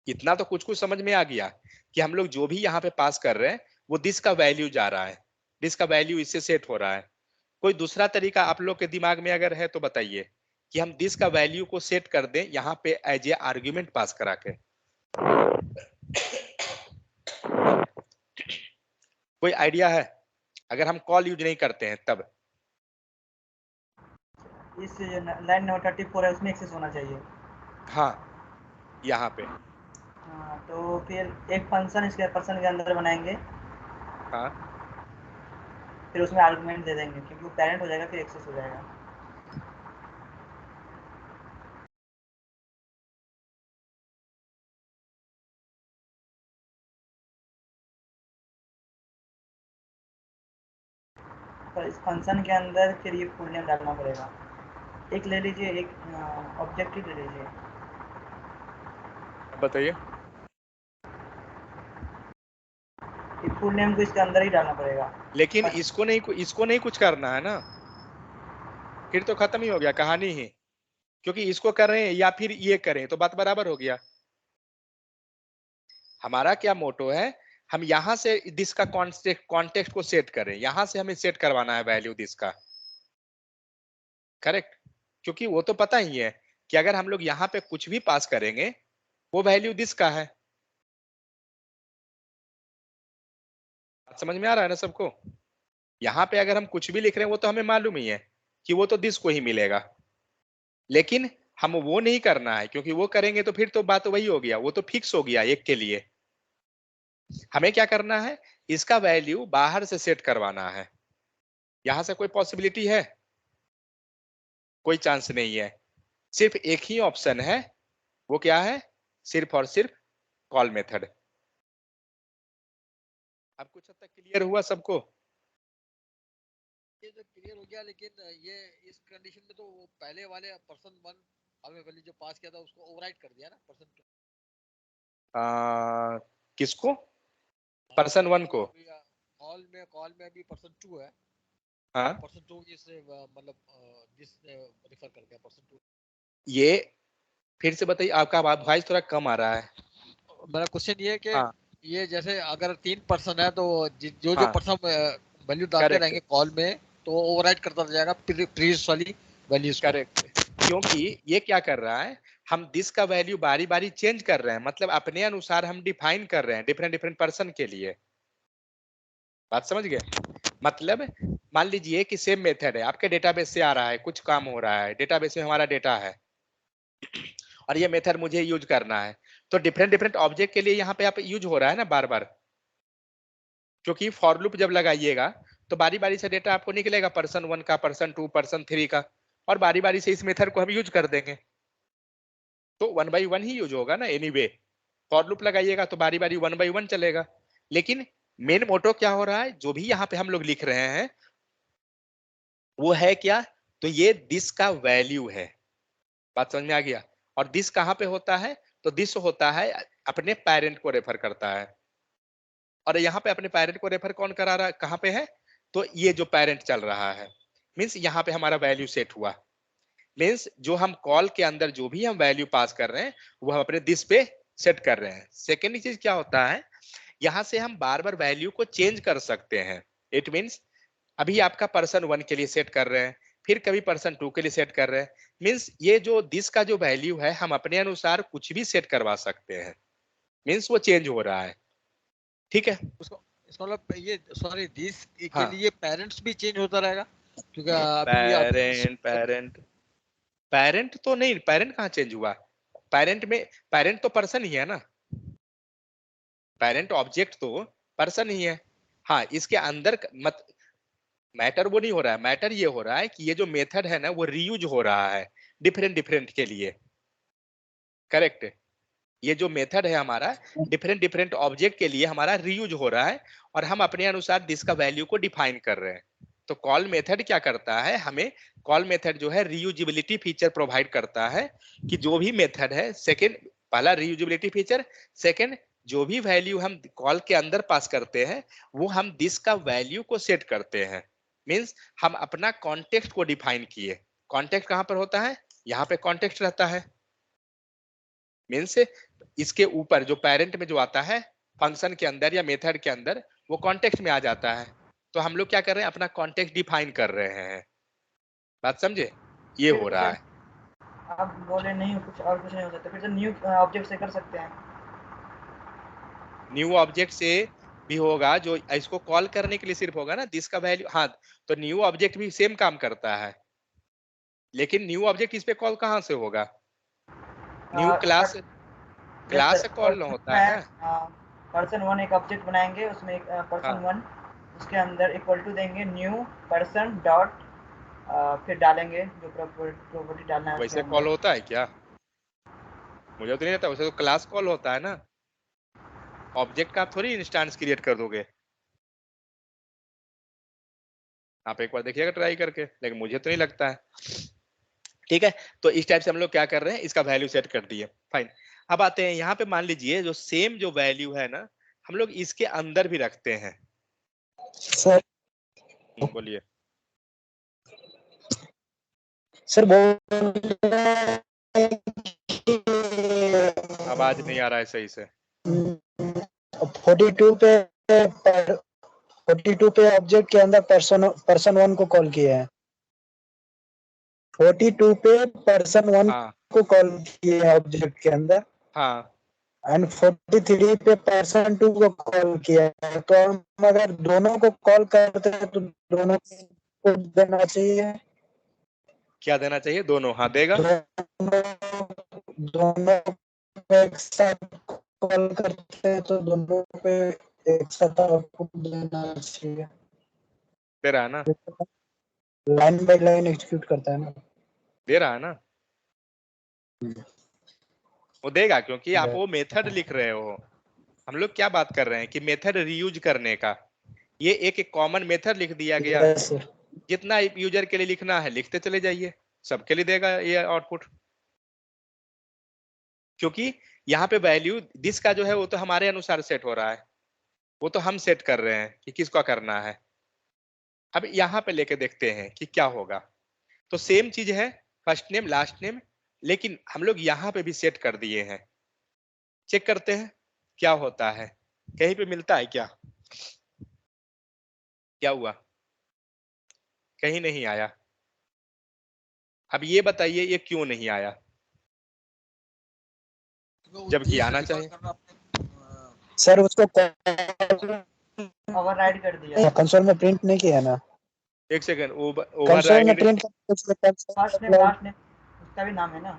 इतना तो कुछ कुछ समझ में आ गया कि हम लोग जो भी यहाँ पे पास कर रहे हैं वो दिस का वैल्यू जा रहा है, दिस का वैल्यू इससे सेट हो रहा है। कोई दूसरा तरीका आप लोग के दिमाग में अगर है तो बताइए कि हम दिस का वैल्यू को सेट कर दें यहाँ पे एज ए आर्ग्यूमेंट पास करा के। कोई आइडिया है? अगर हम कॉल यूज नहीं करते हैं तब इस लाइन नंबर 34 है उसमें एक्सेस होना चाहिए। हाँ यहाँ पे। हाँ, तो फिर एक फंक्शन इसके पर्सन के अंदर बनाएंगे, हाँ फिर उसमें आर्गुमेंट दे देंगे क्योंकि वो पेरेंट हो जाएगा फिर एक्सेस हो जाएगा। पर इस फंक्शन के अंदर फिर ये फुल नेम डालना पड़ेगा। एक ले लीजिए, एक ऑब्जेक्टिव ले लीजिए। अब बताइए। फुल नेम को इसके अंदर ही डालना पड़ेगा। लेकिन इसको नहीं कुछ करना है ना, फिर तो खत्म ही हो गया कहानी ही, क्योंकि इसको कर रहे हैं या फिर ये करें तो बात बराबर हो गया। हमारा क्या मोटो है, हम यहां से दिस का कॉन्टेक्स्ट को सेट करें, यहां से हमें सेट करवाना है वैल्यू दिस का, करेक्ट। क्योंकि वो तो पता ही है कि अगर हम लोग यहाँ पे कुछ भी पास करेंगे वो वैल्यू दिस का है। बात समझ में आ रहा है ना सबको? यहाँ पे अगर हम कुछ भी लिख रहे हैं वो तो हमें मालूम ही है कि वो तो दिस को ही मिलेगा, लेकिन हम वो नहीं करना है, क्योंकि वो करेंगे तो फिर तो बात वही हो गया, वो तो फिक्स हो गया एक के लिए। हमें क्या करना है, इसका वैल्यू बाहर से सेट करवाना है। यहां से कोई पॉसिबिलिटी है? कोई चांस नहीं है। सिर्फ एक ही ऑप्शन है, वो क्या है, सिर्फ और सिर्फ कॉल मेथड। अब कुछ हद तक क्लियर हुआ सबको? ये तो क्लियर हो गया, लेकिन ये इस कंडीशन में तो वो पहले वाले पर्सन वन हमें वैल्यू जो पास किया था उसको ओवरराइट कर दिया ना पर्सन टू। किसको? पर्सन वन को? कॉल में अभी पर्सन टू है, हाँ और पर्सन टू इस मतलब दिस रेफर कर गया पर्सन टू। ये फिर से बताइए, आपका वॉइस थोड़ा कम आ रहा है। मेरा क्वेश्चन ये है कि हाँ ये जैसे अगर 3 पर्सन है तो जो जो हाँ पर्सन वैल्यू डालते करेक्ट रहेंगे कॉल में तो ओवरराइट करता जाएगा प्रीवियस वाली वैल्यूज को। करेक्ट। क्योंकि ये क्या कर रहा है, हम दिस का वैल्यू बारी बारी चेंज कर रहे हैं, मतलब अपने अनुसार हम डिफाइन कर रहे हैं डिफरेंट डिफरेंट पर्सन के लिए। बात समझ गए? मतलब मान लीजिए कि सेम मेथड है, आपके डेटाबेस से आ रहा है, कुछ काम हो रहा है, डेटाबेस में हमारा डेटा है और ये मेथड मुझे यूज करना है, तो डिफरेंट डिफरेंट ऑब्जेक्ट के लिए यहाँ पे आप यूज हो रहा है ना बार बार। क्योंकि फॉर लूप जब लगाइएगा तो बारी बारी से डेटा आपको निकलेगा, पर्सन वन का, पर्सन टू, पर्सन थ्री का, और बारी बारी से इस मेथड को हम यूज कर देंगे, तो one by one he use होगा ना एनीवे। फॉर लूप लगाइएगा तो बारी बारी वन बाई वन चलेगा। लेकिन मेन मोटो क्या हो रहा है, जो भी यहाँ पे हम लोग लिख रहे हैं वो है क्या, तो ये दिस का वैल्यू है। बात समझ में आ गया? और दिस कहाँ पे होता है, तो दिस होता है अपने पेरेंट को रेफर करता है। और यहाँ पे अपने पेरेंट को रेफर कौन करा रहा है, कहाँ पे है, तो ये जो पेरेंट चल रहा है, मीन्स यहाँ पे हमारा वैल्यू सेट हुआ। मीन्स जो हम कॉल के अंदर जो भी हम वैल्यू पास कर रहे हैं वो हम अपने दिस पे सेट कर रहे हैं। सेकेंड चीज क्या होता है, यहाँ से हम बार बार वैल्यू को चेंज कर सकते हैं। इट मीन्स अभी आपका पर्सन वन के लिए सेट कर रहे हैं, फिर कभी पर्सन टू के लिए सेट कर रहे हैं, मीन्स ये जो दिस का जो वैल्यू है हम अपने अनुसार कुछ भी सेट करवा सकते हैं, मीन्स वो चेंज हो रहा है। ठीक है? उसको इसका मतलब ये सॉरी दिस के हाँ लिए पेरेंट्स भी चेंज होता रहेगा, क्योंकि अभी पेरेंट पेरेंट पेरेंट तो नहीं, पेरेंट कहाँ चेंज हुआ, पेरेंट में पेरेंट तो पर्सन ही है ना, पेरेंट ऑब्जेक्ट तो पर्सन ही है। हाँ इसके अंदर मत मैटर वो नहीं हो रहा है, मैटर ये हो रहा है कि ये जो मेथड है ना वो रीयूज हो रहा है डिफरेंट डिफरेंट के लिए, करेक्ट। ये जो मेथड है हमारा डिफरेंट डिफरेंट ऑब्जेक्ट के लिए हमारा रीयूज हो रहा है, और हम अपने अनुसार दिस का वैल्यू को डिफाइन कर रहे हैं। तो कॉल मेथड क्या करता है, हमें कॉल मेथड जो है रीयूजिबिलिटी फीचर प्रोवाइड करता है कि जो भी मेथड है, सेकेंड पहला रीयूजिबिलिटी फीचर, सेकेंड जो भी वैल्यू हम कॉल के अंदर पास करते हैं वो हम दिस का वैल्यू को सेट करते हैं। मीन्स हम अपना कॉन्टेक्स्ट को डिफाइन किए। कॉन्टेक्स्ट कहां पर होता है, यहाँ पे कॉन्टेक्स्ट रहता है। मीन्स इसके ऊपर जो पेरेंट में जो आता है फंक्शन के अंदर या मेथड के अंदर वो कॉन्टेक्स्ट में आ जाता है। तो हम लोग क्या कर रहे हैं, अपना कॉन्टेक्स्ट डिफाइन कर रहे हैं। बात समझे? ये फिर हो रहा है। आप बोले नहीं कुछ और कुछ नहीं हो सकता, फिर तो न्यू ऑब्जेक्ट से कर सकते हैं। न्यू ऑब्जेक्ट से भी होगा, जो इसको कॉल करने के लिए सिर्फ होगा ना दिस का वैल्यू। हाँ तो न्यू ऑब्जेक्ट भी सेम काम करता है। लेकिन न्यू ऑब्जेक्ट इस पे कॉल कहाँ से होगा? न्यू क्लास से कॉल होता है ना। पर्सन 1 एक ऑब्जेक्ट बनाएंगे, उसमें एक पर्सन 1 उसके अंदर इक्वल टू देंगे न्यू पर्सन डॉट फिर डालेंगे जो प्रॉपर्टी डालना है उसके वैसे अंदर। कॉल होता है क्या? मुझे तो नहीं लगता, वैसे तो क्लास कॉल होता है ना। ऑब्जेक्ट का आप थोड़ी इंस्टेंस क्रिएट कर दोगे। आप एक बार देखिएगा ट्राई करके, लेकिन मुझे तो नहीं लगता है। ठीक है, तो इस टाइप से हम लोग क्या कर रहे हैं, इसका वैल्यू सेट कर दिए। फाइन। अब आते हैं यहाँ पे, मान लीजिए जो सेम जो वैल्यू है ना, हम लोग इसके अंदर भी रखते हैं। सर बोलिए। सर आवाज नहीं आ रहा है सही से। 42 पे 42 पे ऑब्जेक्ट के अंदर पर्सन 1 को कॉल किया है। 42 पे पर्सन 1 हाँ को कॉल किया है ऑब्जेक्ट के अंदर, हाँ, एंड 43 पे पर्सन 2 को कॉल किया है। तो हम अगर दोनों को कॉल करते हैं तो दोनों को देना चाहिए। क्या देना चाहिए? दोनों, हाँ देगा। दोनों पे एक साथ कॉल करते हैं तो दोनों पे एक साथ आउटपुट देना चाहिए। दे रहा है ना, लाइन बाय लाइन एग्जीक्यूट करता है ना। दे रहा है ना, वो देगा, क्योंकि आप वो मेथड लिख रहे हो। हम लोग क्या बात कर रहे हैं कि मेथड रीयूज करने का। ये एक कॉमन मेथड लिख दिया गया। Yes sir. जितना यूजर के लिए लिखना है लिखते चले जाइए, सबके लिए देगा ये आउटपुट। क्योंकि यहाँ पे वैल्यू दिस का जो है वो तो हमारे अनुसार सेट हो रहा है, वो तो हम सेट कर रहे हैं कि किसका करना है। अब यहाँ पे लेके देखते हैं कि क्या होगा। तो सेम चीज है, फर्स्ट नेम लास्ट नेम, लेकिन हम लोग यहाँ पे भी सेट कर दिए हैं। चेक करते हैं क्या होता है, कहीं पे मिलता है क्या? क्या हुआ? कहीं नहीं आया। अब ये बताइए ये क्यों नहीं आया, जबकि आना चाहिए। सर उसको ओवरराइड कर दिया। कंसोल में प्रिंट नहीं किया ना। एक सेकंड, ओवर कंसोल में ride. Print first name last name उसका भी नाम है ना।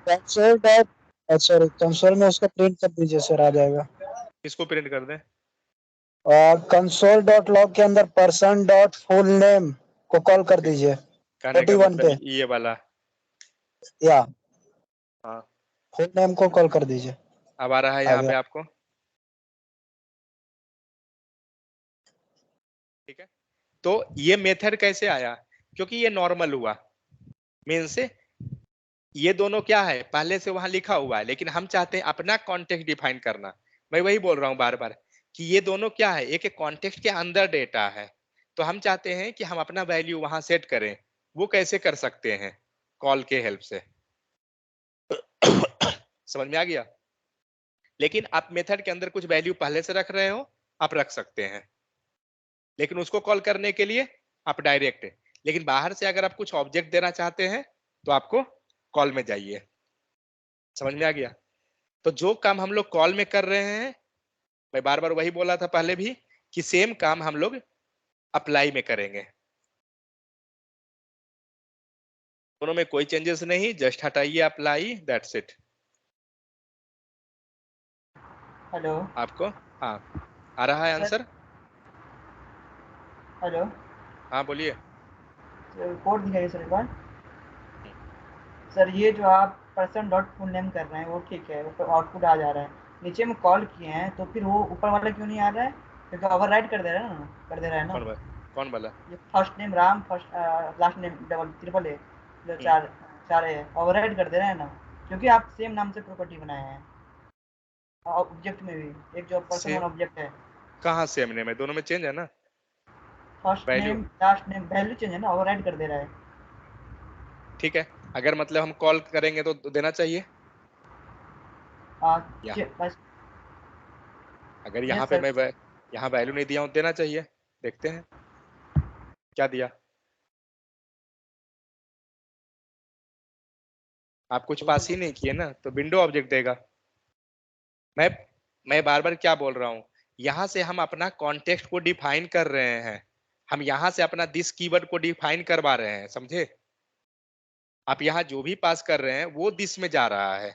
कंसोल डॉट, सॉरी कंसोल में उसको प्रिंट कर दीजिए सर, आ जाएगा। इसको प्रिंट कर दें। कंसोल डॉट लॉग के अंदर पर्सन डॉट फुल नेम को कॉल कर दीजिए कहने का 41 मतलब पे, ये वाला। या हाँ, फुल नेम को कॉल कर दीजिए। अब आ रहा है आ यहाँ गया। पे आपको। ठीक है, तो ये मेथड कैसे आया? क्योंकि ये नॉर्मल हुआ, मीन से ये दोनों क्या है, पहले से वहां लिखा हुआ है, लेकिन हम चाहते हैं अपना कॉन्टेक्स्ट डिफाइन करना। मैं वही बोल रहा हूँ बार बार कि ये दोनों क्या है, एक कॉन्टेक्स्ट के अंदर डेटा है। तो हम चाहते हैं कि हम अपना वैल्यू वहां सेट करें। वो कैसे कर सकते हैं? कॉल के हेल्प से। समझ में आ गया? लेकिन आप मेथड के अंदर कुछ वैल्यू पहले से रख रहे हो, आप रख सकते हैं, लेकिन उसको कॉल करने के लिए आप डायरेक्ट। लेकिन बाहर से अगर आप कुछ ऑब्जेक्ट देना चाहते हैं तो आपको कॉल में जाइए। समझ में आ गया? तो जो काम हम लोग कॉल में कर रहे हैं, मैं बार बार वही बोला था पहले भी कि सेम काम हम लोग अप्लाई में करेंगे। दोनों में कोई चेंजेस नहीं, जस्ट हटाइए अप्लाई, दैट्स इट। हेलो आपको हाँ आ रहा है सर। आंसर? हेलो हाँ बोलिए। कोड दिखाइए सर एक बार। सर ये जो आप पर्सन डॉट फुल नेम कर रहे हैं वो ठीक है, ऊपर आउटपुट आ जा रहा है। नीचे में कॉल किए हैं तो फिर वो ऊपर वाला क्यों नहीं आ रहा है? क्योंकि ओवरराइड कर दे रहा है ना, कर दे रहा है ना। कौन बोला? कौन बोला? ये first name Ram, first last name double triple A, जो हम्म, चार चार ए ओवरराइड कर दे रहा है ना, क्योंकि आप सेम नाम से प्रॉपर्टी बनाए हैं। ऑब्जेक्ट में भी एक जो पर्सन वन सेम ऑब्जेक्ट है, कहाँ सेम नेम है? दोनों में चेंज है ना first value. Name last name value change है ना, ओवरराइड कर दे रहा है। ठीक है, अगर मतलब हम कॉल करेंगे तो देना चाहिए। या बस अगर यहाँ यस पे सर। मैं यहाँ वैल्यू नहीं दिया हूँ, देना चाहिए। देखते हैं क्या दिया। आप कुछ पास ही नहीं किए ना, तो विंडो ऑब्जेक्ट देगा। मैं मैं बार बार क्या बोल रहा हूँ, यहाँ से हम अपना कॉन्टेक्स्ट को डिफाइन कर रहे हैं। हम यहाँ से अपना दिस कीवर्ड को डिफाइन करवा रहे हैं, समझे? आप यहाँ जो भी पास कर रहे हैं वो दिस में जा रहा है,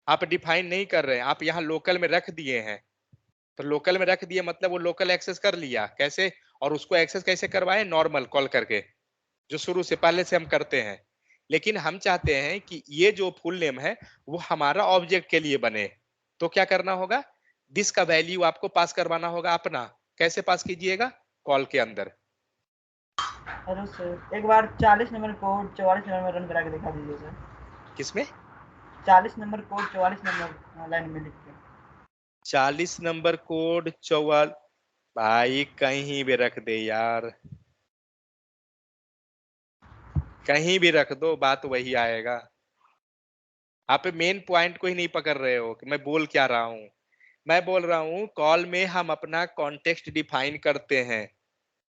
आप डिफाइन नहीं कर रहे हैं, आप यहाँ लोकल में रख दिए हैं। तो लोकल में रख दिए मतलब वो लोकल एक्सेस कर लिया कैसे, और उसको एक्सेस कैसे करवाए, नॉर्मल कॉल करके, जो शुरू से पहले से हम करते हैं। लेकिन हम चाहते हैं कि ये जो फुल नेम है वो हमारा ऑब्जेक्ट के लिए बने, तो क्या करना होगा, दिस का वैल्यू आपको पास करवाना होगा अपना। कैसे पास कीजिएगा, कॉल के अंदर। हेलो सर, एक बार 40 नंबर कोड 44 नंबर में रन करा के दिखा दीजिए सर। किसमें? 40 नंबर कोड 44 नंबर लाइन में लिख के। 40 नंबर कोड 44, भाई कहीं भी रख दे यार, कहीं भी रख दो, बात वही आएगा। आप मेन पॉइंट को ही नहीं पकड़ रहे हो कि मैं बोल क्या रहा हूं। मैं बोल रहा हूं कॉल में हम अपना कॉन्टेक्स्ट डिफाइन करते हैं,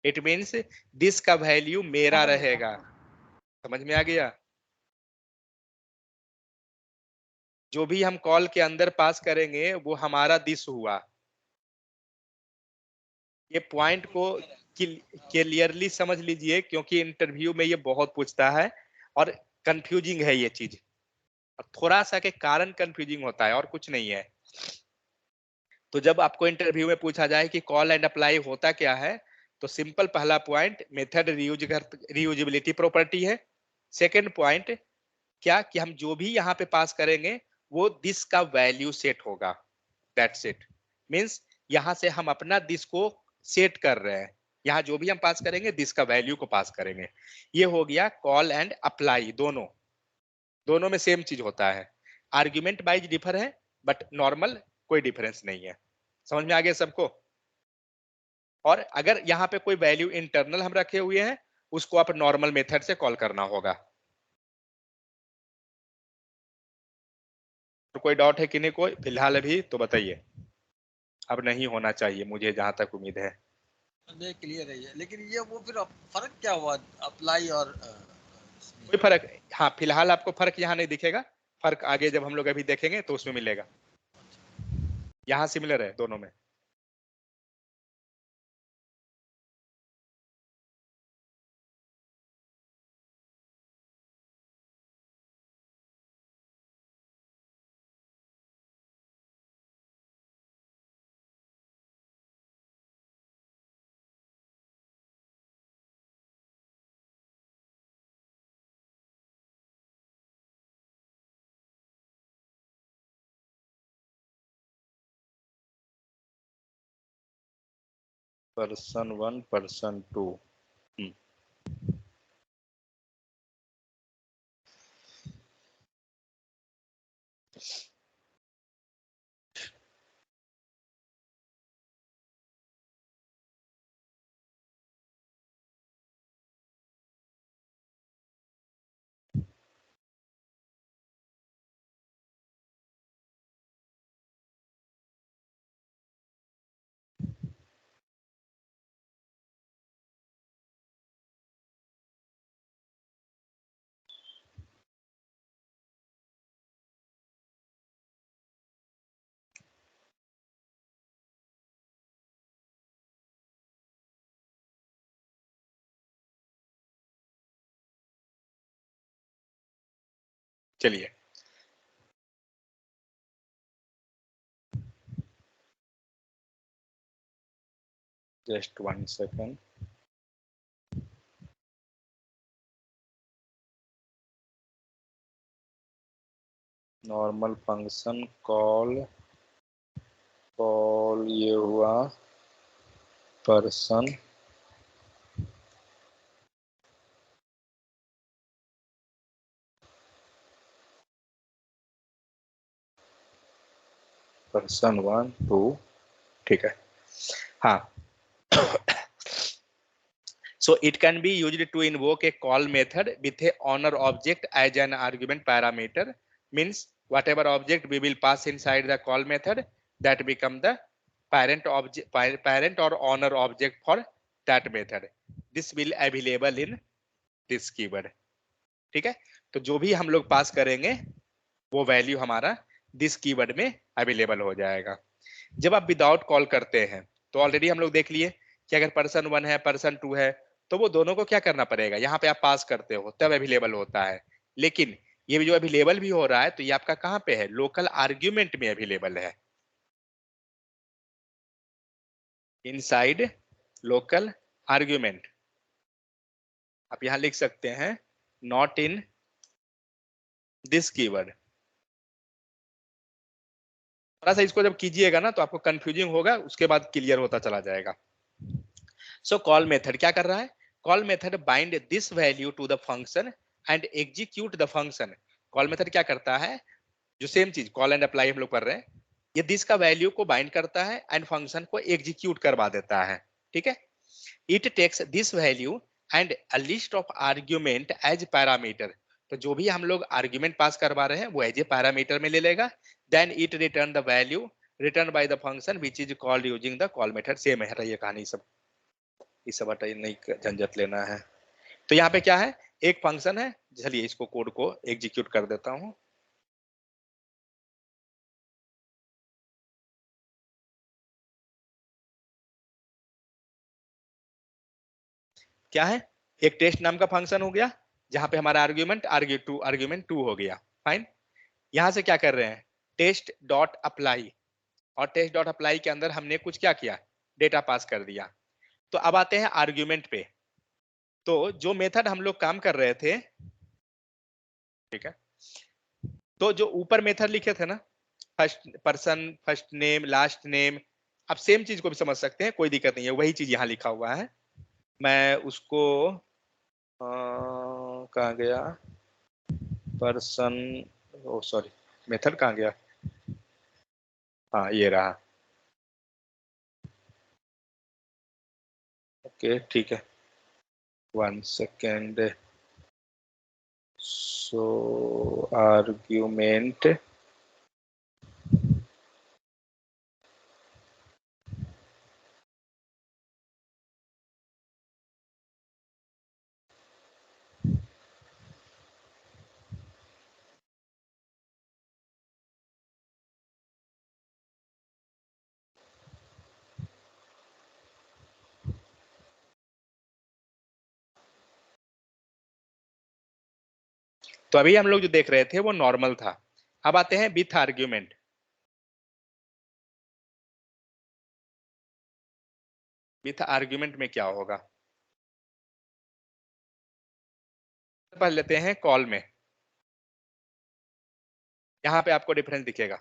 इट मीन्स दिस का वैल्यू मेरा रहेगा। समझ में आ गया? जो भी हम कॉल के अंदर पास करेंगे वो हमारा दिस हुआ। ये पॉइंट को क्लियरली समझ लीजिए, क्योंकि इंटरव्यू में ये बहुत पूछता है और कंफ्यूजिंग है ये चीज, थोड़ा सा के कारण कंफ्यूजिंग होता है और कुछ नहीं है। तो जब आपको इंटरव्यू में पूछा जाए कि कॉल एंड अप्लाई होता क्या है, तो सिंपल पहला पॉइंट मेथड रीयूजेबिलिटी प्रॉपर्टी है। सेकंड पॉइंट क्या कि हम जो भी यहाँ पे पास करेंगे वो दिस का वैल्यू सेट होगा, दैट्स इट। मींस यहाँ से हम अपना दिस को सेट कर रहे हैं, यहाँ जो भी हम पास करेंगे दिस का वैल्यू को पास करेंगे। ये हो गया कॉल एंड अप्लाई, दोनों में सेम चीज होता है, आर्ग्यूमेंट वाइज डिफर है बट नॉर्मल कोई डिफरेंस नहीं है। समझ में आ गया सबको? और अगर यहाँ पे कोई वैल्यू इंटरनल हम रखे हुए हैं उसको आप नॉर्मल मेथड से कॉल करना होगा। तो कोई डाउट है कि नहीं कोई फिलहाल अभी तो बताइए। अब नहीं होना चाहिए मुझे जहां तक उम्मीद है। नहीं क्लियर है ये, लेकिन ये वो फिर फर्क क्या हुआ अप्लाई और कोई फर्क, हाँ फिलहाल आपको फर्क यहाँ नहीं दिखेगा, फर्क आगे जब हम लोग अभी देखेंगे तो उसमें मिलेगा। यहाँ सिमिलर है दोनों में। पर्सन 1 पर्सन 2, चलिए just 1 second. Normal function call ये हुआ पर्सन पर्सन 1 2, ठीक है। हाँ so it can be used to invoke a call method with a owner object as an argument parameter, means whatever object we will pass inside the call method that become the parent or owner object for that method. This will available in this keyword, ठीक है। तो जो भी हम लोग पास करेंगे वो value हमारा दिस कीवर्ड में अवेलेबल हो जाएगा। जब आप विदाउट कॉल करते हैं तो ऑलरेडी हम लोग देख लिए कि अगर पर्सन 1 है पर्सन 2 है तो वो दोनों को क्या करना पड़ेगा, यहाँ पे आप पास करते हो तब अवेलेबल होता है। लेकिन ये भी जो अवेलेबल भी हो रहा है तो ये आपका कहाँ पे है, लोकल आर्ग्यूमेंट में अवेलेबल है, इनसाइड लोकल आर्ग्यूमेंट। आप यहां लिख सकते हैं नॉट इन दिस कीवर्ड। थोड़ा सा इसको जब कीजिएगा ना तो आपको कंफ्यूजिंग होगा, उसके बाद क्लियर होता चला जाएगा। सो कॉल मेथड क्या कर रहा है, call method bind this value to the function and execute the function. Call method क्या करता है, जो सेम चीज कॉल एंड अप्लाई हम लोग कर रहे हैं, ये दिस का वैल्यू को बाइंड करता है एंड फंक्शन को एग्जीक्यूट करवा देता है। ठीक है, it takes this value and a list of argument as parameter. तो जो भी हम लोग आर्ग्यूमेंट पास करवा रहे हैं वो एज ए पैरामीटर में ले लेगा, then it return the value return by the function which is called using the call method. Same है ये कहानी, सब ये सब हटाइए, नहीं झंझट लेना है। तो यहाँ पे क्या है, एक फंक्शन है, चलिए इसको कोड को एग्जीक्यूट कर देता हूं। क्या है, एक टेस्ट नाम का फंक्शन हो गया जहां पे हमारा आर्ग्यूमेंट टू हो गया। फाइन, यहां से क्या कर रहे हैं, टेस्ट डॉट अप्लाई, और टेस्ट डॉट अप्लाई के अंदर हमने कुछ क्या किया, डेटा पास कर दिया। तो अब आते हैं आर्ग्यूमेंट पे। तो जो मेथड हम लोग काम कर रहे थे, ठीक है, तो जो ऊपर मेथड लिखे थे ना, first person, first name, last name, आप सेम चीज को भी समझ सकते हैं, कोई दिक्कत नहीं है, वही चीज यहाँ लिखा हुआ है। मैं उसको कहाँ गया, पर्सन, ओ सॉरी, मेथड कहाँ गया, हाँ ये रहा। ओके ठीक है, 1 सेकेंड। सो आर्ग्यूमेंट तो अभी हम लोग जो देख रहे थे वो नॉर्मल था। अब आते हैं विथ आर्ग्यूमेंट। विथ आर्ग्यूमेंट में क्या होगा, पढ़ लेते हैं कॉल में। यहाँ पे आपको डिफरेंस दिखेगा।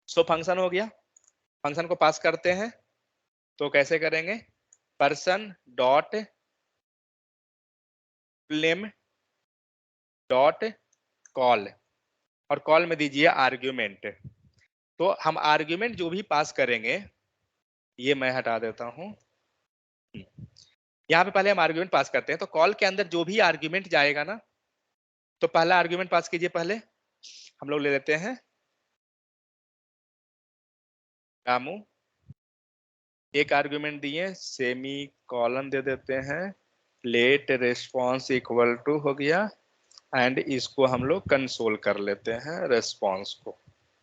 सो फंक्शन हो गया, फंक्शन को पास करते हैं तो कैसे करेंगे, person dot name dot call, और कॉल में दीजिए आर्ग्यूमेंट। तो हम आर्ग्यूमेंट जो भी पास करेंगे, ये मैं हटा देता हूं, यहाँ पे पहले हम आर्ग्यूमेंट पास करते हैं, तो कॉल के अंदर जो भी आर्ग्यूमेंट जाएगा ना, तो पहला आर्ग्यूमेंट पास कीजिए। पहले हम लोग ले लेते हैं रामू, एक आर्ग्यूमेंट दिए, सेमी कॉलन दे देते हैं, लेट रेस्पॉन्स इक्वल टू हो गया, एंड इसको हम लोग कंसोल कर लेते हैं रेस्पॉन्स को।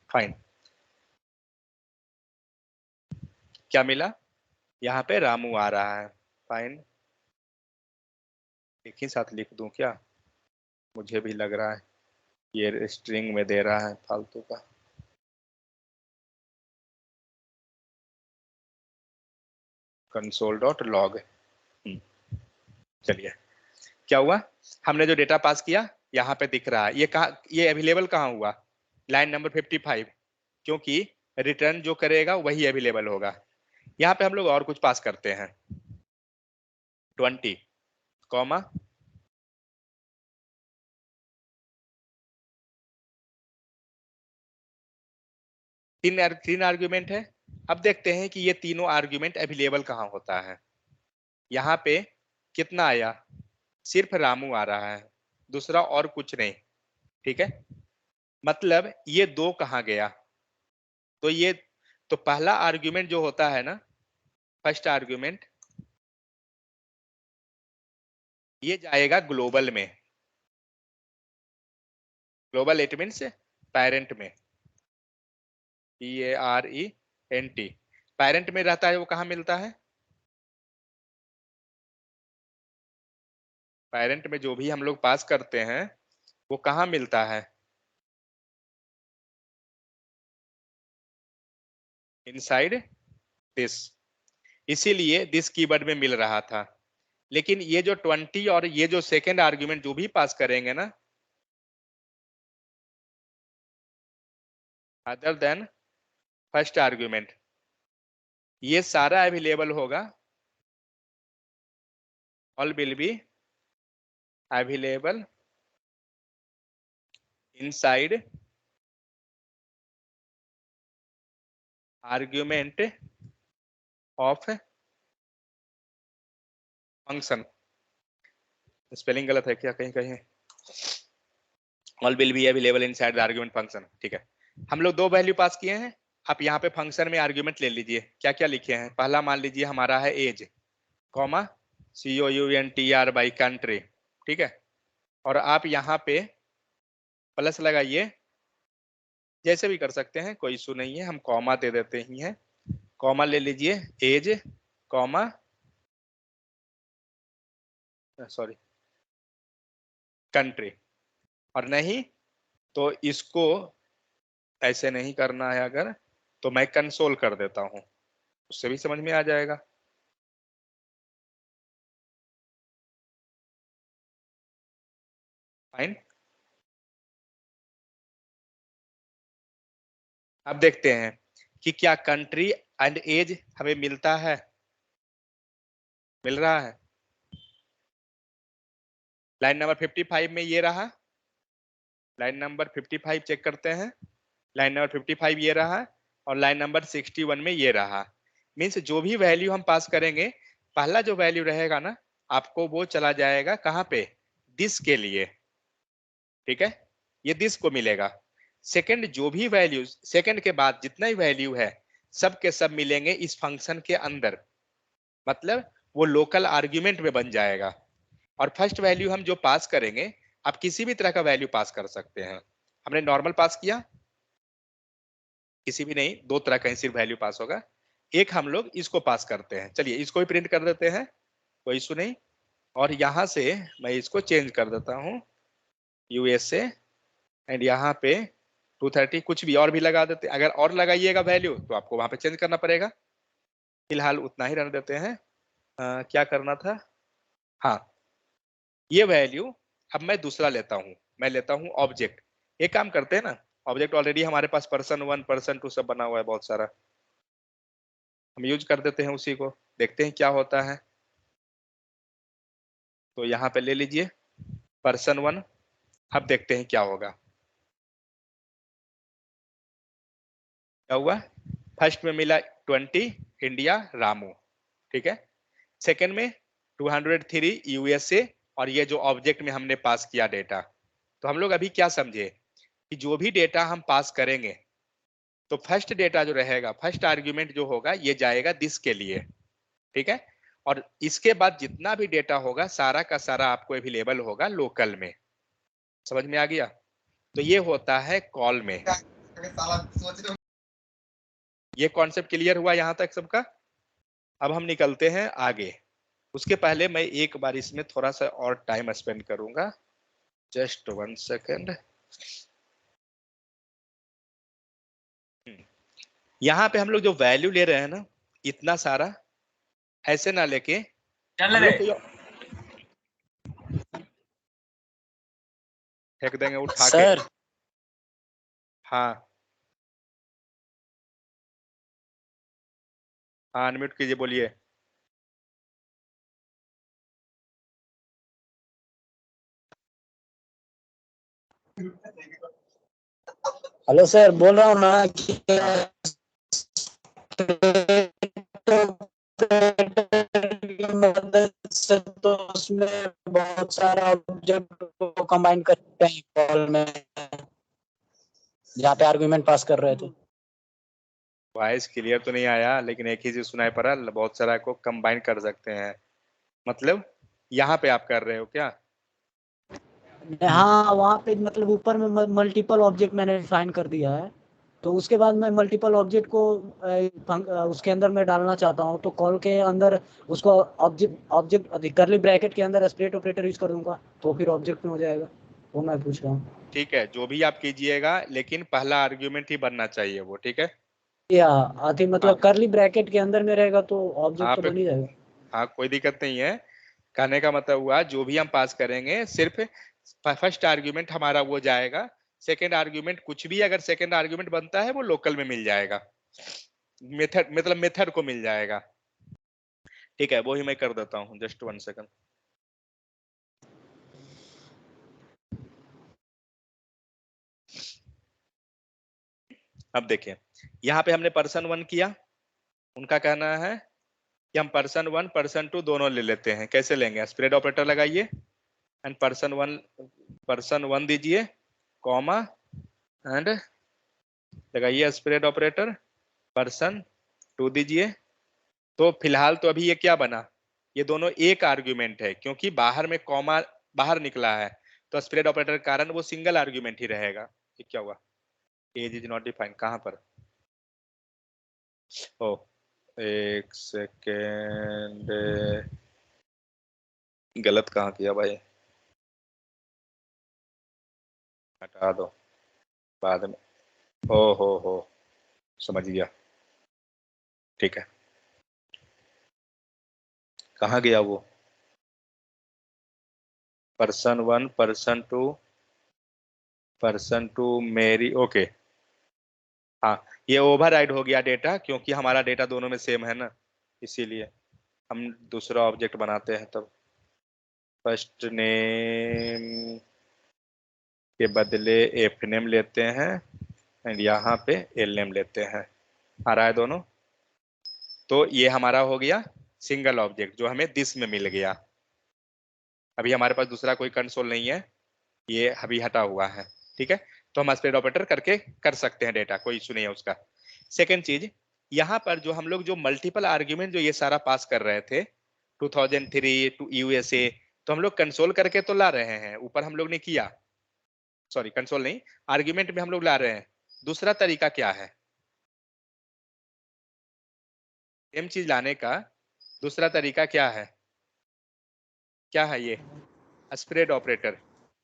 फाइन, क्या मिला, यहाँ पे रामू आ रहा है। फाइन, एक ही साथ लिख दूं क्या, मुझे भी लग रहा है ये स्ट्रिंग में दे रहा है फालतू का। कंसोल डॉट लॉग, चलिए क्या हुआ, हमने जो डेटा पास किया यहाँ पे दिख रहा है, ये कहा, ये अवेलेबल कहाँ हुआ, लाइन नंबर 55, क्योंकि रिटर्न जो करेगा वही अवेलेबल होगा। यहाँ पे हम लोग और कुछ पास करते हैं, 20 कॉमा, तीन आर्ग्यूमेंट है। अब देखते हैं कि ये तीनों आर्ग्यूमेंट अवेलेबल कहाँ होता है। यहाँ पे कितना आया, सिर्फ रामू आ रहा है, दूसरा और कुछ नहीं। ठीक है, मतलब ये दो कहाँ गया, तो ये, तो पहला आर्ग्यूमेंट जो होता है ना, फर्स्ट आर्ग्यूमेंट, ये जाएगा ग्लोबल में। ग्लोबल इट मीन्स पेरेंट में, PARENT, पेरेंट में रहता है, वो कहाँ मिलता है, पेरेंट में जो भी हम लोग पास करते हैं वो कहाँ मिलता है? Inside this. इसीलिए दिस कीवर्ड में मिल रहा था। लेकिन ये जो 20 और ये जो सेकेंड आर्ग्यूमेंट जो भी पास करेंगे ना, अदर देन फर्स्ट आर्ग्यूमेंट, ये सारा अवेलेबल होगा, all will be available inside argument of function. Spelling गलत है क्या कहीं कहीं? All will be available inside the argument function. ठीक है, हम लोग दो वैल्यू पास किए हैं। आप यहाँ पे फंक्शन में आर्ग्यूमेंट ले लीजिए। क्या क्या लिखे हैं? पहला मान लीजिए हमारा है एज, कॉमा COUNTR कंट्री। ठीक है, और आप यहाँ पे प्लस लगाइए, जैसे भी कर सकते हैं, कोई इशू नहीं है। हम कॉमा दे देते ही हैं। कॉमा ले लीजिए, एज कॉमा सॉरी कंट्री। और नहीं तो इसको ऐसे नहीं करना है अगर, तो मैं कंसोल कर देता हूं, उससे भी समझ में आ जाएगा। फाइन। अब देखते हैं कि क्या कंट्री एंड एज हमें मिलता है, मिल रहा है। लाइन नंबर 55 में ये रहा, लाइन नंबर 55 चेक करते हैं। लाइन नंबर 55 ये रहा, और लाइन नंबर 61 में ये रहा। मीन्स जो भी वैल्यू हम पास करेंगे, पहला जो वैल्यू रहेगा ना, आपको वो चला जाएगा कहाँ पे? दिस के लिए। ठीक है, ये दिस को मिलेगा। सेकंड जो भी वैल्यू, सेकंड के बाद जितना ही वैल्यू है, सब के सब मिलेंगे इस फंक्शन के अंदर, मतलब वो लोकल आर्ग्यूमेंट में बन जाएगा। और फर्स्ट वैल्यू हम जो पास करेंगे, आप किसी भी तरह का वैल्यू पास कर सकते हैं। हमने नॉर्मल पास किया, किसी भी नहीं, दो तरह का सिर्फ वैल्यू पास होगा। एक हम लोग इसको पास करते हैं, चलिए इसको भी प्रिंट कर देते हैं, कोई इशू नहीं। और यहां से मैं इसको चेंज कर देता हूं, USA, एंड यहाँ पे 230 कुछ भी और भी लगा देते। अगर और लगाइएगा वैल्यू तो आपको वहां पे चेंज करना पड़ेगा। फिलहाल उतना ही रहने देते हैं। क्या करना था? हाँ, ये वैल्यू अब मैं दूसरा लेता हूँ, मैं लेता हूँ ऑब्जेक्ट। एक काम करते हैं ना, ऑब्जेक्ट ऑलरेडी हमारे पास person1 person2 सब बना हुआ है बहुत सारा, हम यूज कर देते हैं उसी को, देखते हैं क्या होता है। तो यहाँ पे ले लीजिए person1। अब देखते हैं क्या होगा। क्या हुआ? फर्स्ट में मिला 20 इंडिया रामू। ठीक है, सेकंड में 203 USA, और ये जो ऑब्जेक्ट में हमने पास किया डेटा। तो हम लोग अभी क्या समझे कि जो भी डेटा हम पास करेंगे, तो फर्स्ट डेटा जो रहेगा, फर्स्ट आर्ग्यूमेंट जो होगा, ये जाएगा दिस के लिए। ठीक है, और इसके बाद जितना भी डेटा होगा, सारा का सारा आपको अवेलेबल होगा लोकल में। समझ में आ गया? तो ये होता है कॉल में। ये कॉन्सेप्ट क्लियर हुआ यहां तक सबका? अब हम निकलते हैं आगे। उसके पहले मैं एक बार इसमें थोड़ा सा और टाइम स्पेंड करूंगा, जस्ट 1 सेकेंड। यहाँ पे हम लोग जो वैल्यू ले रहे हैं ना, इतना सारा ऐसे ना लेके हम लोग को फेंक देंगे उठा के। सर हाँ हाँ, अनम्यूट कीजिए, बोलिए। हेलो सर, बोल रहा हूँ ना कि हाँ। की मदद से तो उसमें बहुत सारा ऑब्जेक्ट को कंबाइन करते हैं कॉल में, जहाँ पे आर्गुमेंट पास कर रहे थे। वॉइस क्लियर तो नहीं आया, लेकिन एक ही चीज सुनाई पड़ा, बहुत सारा को कंबाइन कर सकते हैं। मतलब यहाँ पे आप कर रहे हो क्या? हाँ, वहाँ पे मतलब ऊपर में मल्टीपल ऑब्जेक्ट मैंने डिफाइन कर दिया है। तो उसके बाद मैं मल्टीपल ऑब्जेक्ट को उसके अंदर मैं डालना चाहता हूँ, तो कॉल के अंदर उसको ऑब्जेक्ट करली ब्रैकेट के अंदर स्प्लिट ऑपरेटर यूज कर दूंगा तो फिर ऑब्जेक्ट में हो जाएगा। वो मैं पूछ रहा हूँ। ठीक है, जो भी आप कीजिएगा, लेकिन पहला आर्ग्यूमेंट ही बनना चाहिए वो, ठीक है। या आती मतलब करली ब्रैकेट के अंदर में रहेगा तो ऑब्जेक्ट तो आप बन ही जाएगा। हाँ, कोई दिक्कत नहीं है। कहने का मतलब हुआ जो भी हम पास करेंगे सिर्फ फर्स्ट आर्ग्यूमेंट हमारा वो जाएगा, सेकंड आर्ग्यूमेंट कुछ भी अगर सेकंड आर्ग्यूमेंट बनता है वो लोकल में मिल जाएगा, मेथड मतलब मेथड को मिल जाएगा। ठीक है, वो ही मैं कर देता हूँ, जस्ट 1 सेकंड। अब देखिए, यहाँ पे हमने पर्सन 1 किया, उनका कहना है कि हम पर्सन 1 पर्सन 2 दोनों ले लेते हैं। कैसे लेंगे? स्प्रेड ऑपरेटर लगाइए एंड पर्सन 1 दीजिए, कॉमा एंड लगाइए स्प्रेड ऑपरेटर, पर्सन 2 दीजिए। तो फिलहाल तो अभी ये क्या बना, ये दोनों एक आर्ग्यूमेंट है, क्योंकि बाहर में कॉमा बाहर निकला है, तो स्प्रेड ऑपरेटर के कारण वो सिंगल आर्ग्यूमेंट ही रहेगा। ये क्या हुआ? एज इज नॉट डिफाइंड, कहां पर? ओ, एक सेकेंड, गलत कहाँ किया भाई, हटा दो बाद में। हो समझ गया, ठीक है। कहाँ गया वो? पर्सन 1 पर्सन टू मेरी, ओके। हाँ, ये ओवरराइड हो गया डेटा, क्योंकि हमारा डेटा दोनों में सेम है ना, इसीलिए हम दूसरा ऑब्जेक्ट बनाते हैं। तब फर्स्ट नेम के बदले एफ नेम लेते हैं एंड यहाँ पे एल नेम लेते हैं। आ रहा है दोनों? तो ये हमारा हो गया सिंगल ऑब्जेक्ट जो हमें दिस में मिल गया। अभी हमारे पास दूसरा कोई कंसोल नहीं है, ये अभी हटा हुआ है, ठीक है। तो हम स्प्रेड ऑपरेटर करके कर सकते हैं, डेटा कोई इशू नहीं है उसका। सेकेंड चीज, यहाँ पर जो हम लोग जो मल्टीपल आर्ग्यूमेंट जो ये सारा पास कर रहे थे 2003 टू यूएसए, तो हम लोग कंसोल करके तो ला रहे हैं, ऊपर हम लोग ने किया, सॉरी कंसोल नहीं, आर्ग्यूमेंट में हम लोग ला रहे हैं। दूसरा तरीका क्या है सेम चीज लाने का? दूसरा तरीका क्या है? क्या है ये? Spread operator.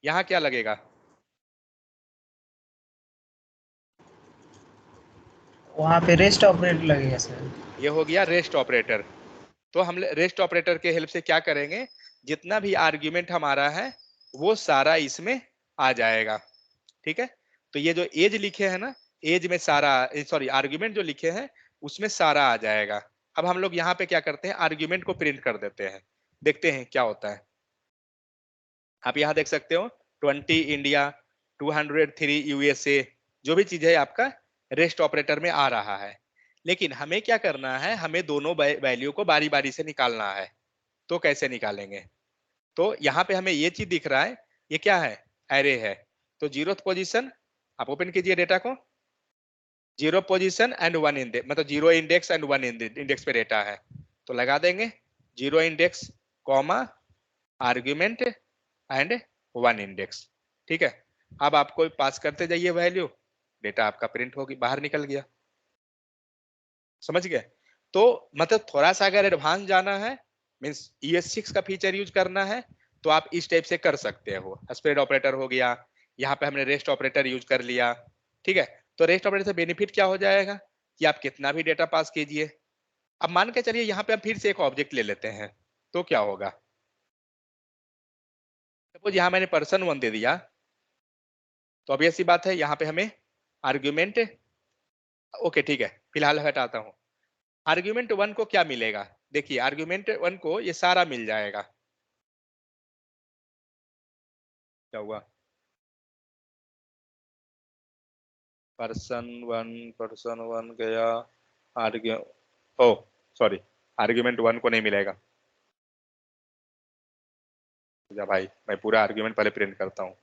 यहाँ क्या लगेगा? वहाँ पे रेस्ट ऑपरेटर लगेगा सर। ये हो गया रेस्ट ऑपरेटर। तो हम रेस्ट ऑपरेटर के हेल्प से क्या करेंगे, जितना भी आर्ग्यूमेंट हमारा है वो सारा इसमें आ जाएगा, ठीक है। तो ये जो एज लिखे हैं ना, एज में सारा, सॉरी आर्ग्यूमेंट जो लिखे हैं उसमें सारा आ जाएगा। अब हम लोग यहाँ पे क्या करते हैं, आर्ग्यूमेंट को प्रिंट कर देते हैं, देखते हैं क्या होता है। आप यहाँ देख सकते हो 20 इंडिया, 203 यूएसए, जो भी चीज है आपका रेस्ट ऑपरेटर में आ रहा है। लेकिन हमें क्या करना है, हमें दोनों वैल्यू को बारी बारी से निकालना है। तो कैसे निकालेंगे? तो यहाँ पे हमें ये चीज दिख रहा है, ये क्या है? एरे है। तो 0th पोजीशन आप ओपन कीजिए डेटा को, 0 पोजीशन एंड 1 इंडेक्स, मतलब 0 इंडेक्स एंड 1 इंडेक्स पे डेटा है। तो लगा देंगे 0 index comma argument and 1 index, ठीक है। अब आपको पास करते जाइए वैल्यू, डेटा आपका प्रिंट होगी, बाहर निकल गया। समझ गए? तो मतलब थोड़ा सा अगर एडवांस जाना है, मींस ES6 का फीचर यूज करना है, तो आप इस टाइप से कर सकते हो। स्प्रेड ऑपरेटर हो गया, यहाँ पे हमने रेस्ट ऑपरेटर यूज कर लिया, ठीक है। तो रेस्ट ऑपरेटर से बेनिफिट क्या हो जाएगा कि आप कितना भी डेटा पास कीजिए। अब मान के चलिए यहाँ पे हम फिर से एक ऑब्जेक्ट ले लेते हैं, तो क्या होगा? सपोज यहाँ मैंने पर्सन 1 दे दिया, तो अब ऐसी बात है यहाँ पे हमें आर्ग्यूमेंट, ओके ठीक है, फिलहाल हटाता हूँ। आर्ग्यूमेंट 1 को क्या मिलेगा? देखिए आर्ग्यूमेंट 1 को ये सारा मिल जाएगा। क्या हुआ? पर्सन वन गया, आर्ग्यू, ओ सॉरी, आर्ग्यूमेंट 1 को नहीं मिलेगा। जा भाई, मैं पूरा आर्ग्यूमेंट पहले प्रिंट करता हूँ।